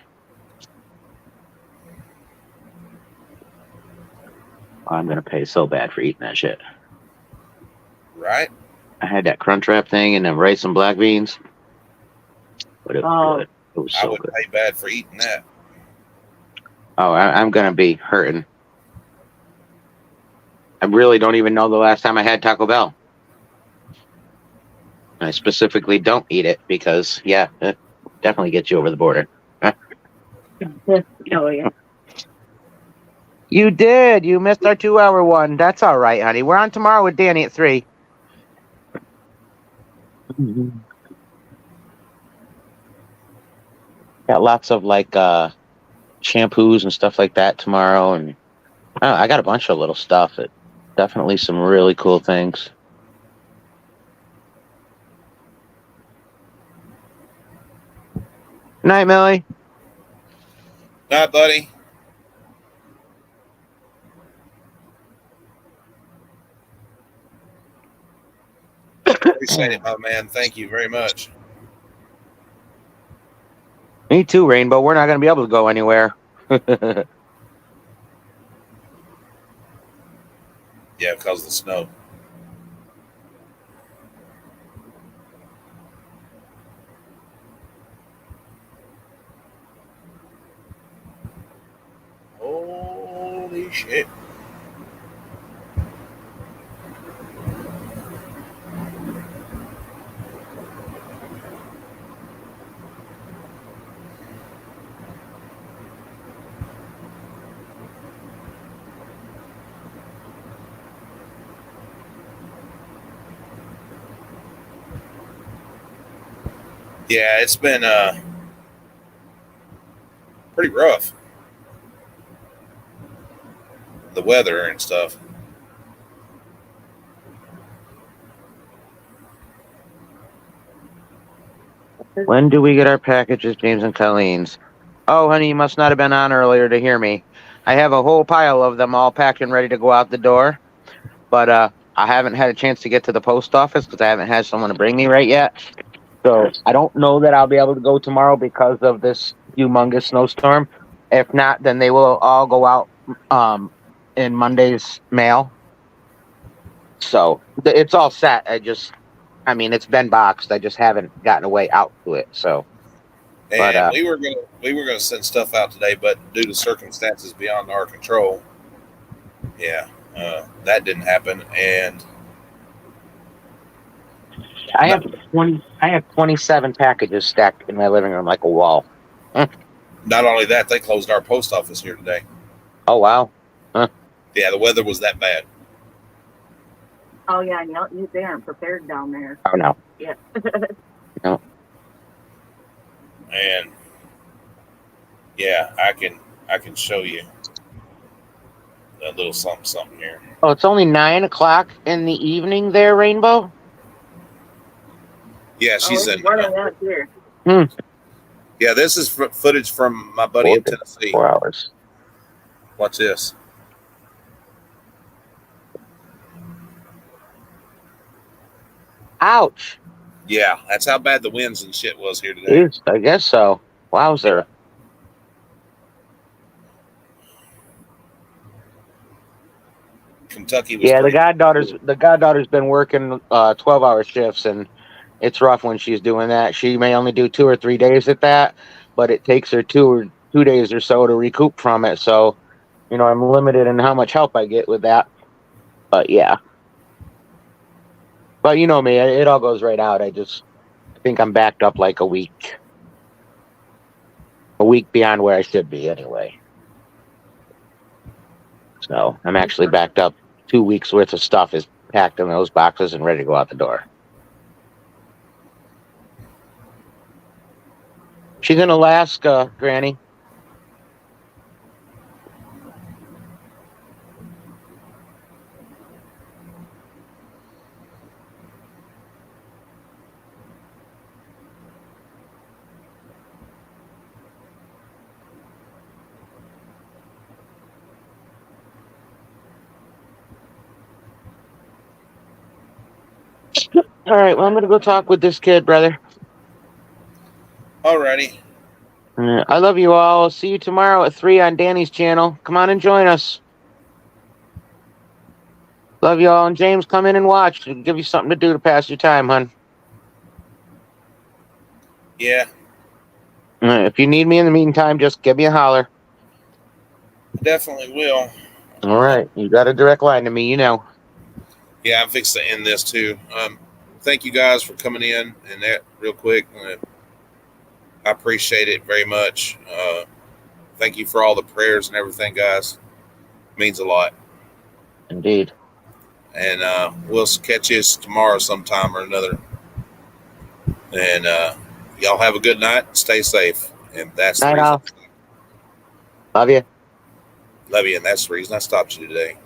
I'm gonna pay so bad for eating that shit. Right? I had that crunch wrap thing and then rice and black beans, but it was Oh. good. It was I so would good. pay bad for eating that. Oh, I'm gonna be hurting. I really don't even know the last time I had Taco Bell. I specifically don't eat it because, yeah, it definitely gets you over the border. Oh yeah. You did. You missed our 2-hour one. That's all right, honey. We're on tomorrow with Danny at 3. Got lots of like shampoos and stuff like that tomorrow, and I got a bunch of little stuff. Definitely some really cool things. Night, Millie. Night, buddy. Appreciate it, my man. Thank you very much. Me too, Rainbow. We're not going to be able to go anywhere. Yeah, because of the snow. Holy shit. Yeah, it's been pretty rough. The weather and stuff. When do we get our packages, James and Colleen's? Oh, honey, you must not have been on earlier to hear me. I have a whole pile of them all packed and ready to go out the door, but I haven't had a chance to get to the post office because I haven't had someone to bring me right yet. So I don't know that I'll be able to go tomorrow because of this humongous snowstorm. If not, then they will all go out in Monday's mail. So it's all set. I mean, it's been boxed. I just haven't gotten a way out to it. So, And we were gonna send stuff out today, but due to circumstances beyond our control, yeah, that didn't happen. And I have 27 packages stacked in my living room like a wall. not only that, they closed our post office here today. Oh wow. Yeah, the weather was that bad. Oh yeah, they aren't prepared down there. Oh no. Yeah. And yeah, I can show you a little something here. Oh, it's only 9:00 in the evening there, Rainbow. Yeah, she's in. Here. Yeah, this is footage from my buddy in Tennessee. 4 hours. Watch this. Ouch. Yeah, that's how bad the winds and shit was here today. Jeez, I guess so. Wowzer. Kentucky was Yeah, the goddaughter's been working 12-hour shifts, and it's rough when she's doing that. She may only do 2 or 3 days at that, but it takes her 2 days or so to recoup from it. So, I'm limited in how much help I get with that. But yeah. But you know me, it all goes right out. I think I'm backed up like a week beyond where I should be anyway. So I'm actually backed up. 2 weeks worth of stuff is packed in those boxes and ready to go out the door. She's in Alaska, Granny. All right, well, I'm going to go talk with this kid, brother. Alrighty. I love you all. I'll see you tomorrow at 3 on Danny's channel. Come on and join us. Love y'all. And James, come in and watch. It'll give you something to do to pass your time, hon. Yeah, If you need me in the meantime, just give me a holler. definitely will. All right. You got a direct line to me, you know. Yeah, I'm fixing to end this too. Thank you guys for coming in and that real quick. I appreciate it very much. Thank you for all the prayers and everything, guys. It means a lot. Indeed. And we'll catch you tomorrow sometime or another. And y'all have a good night. Stay safe. And that's the Night reason. all. Love you. Love you. And that's the reason I stopped you today.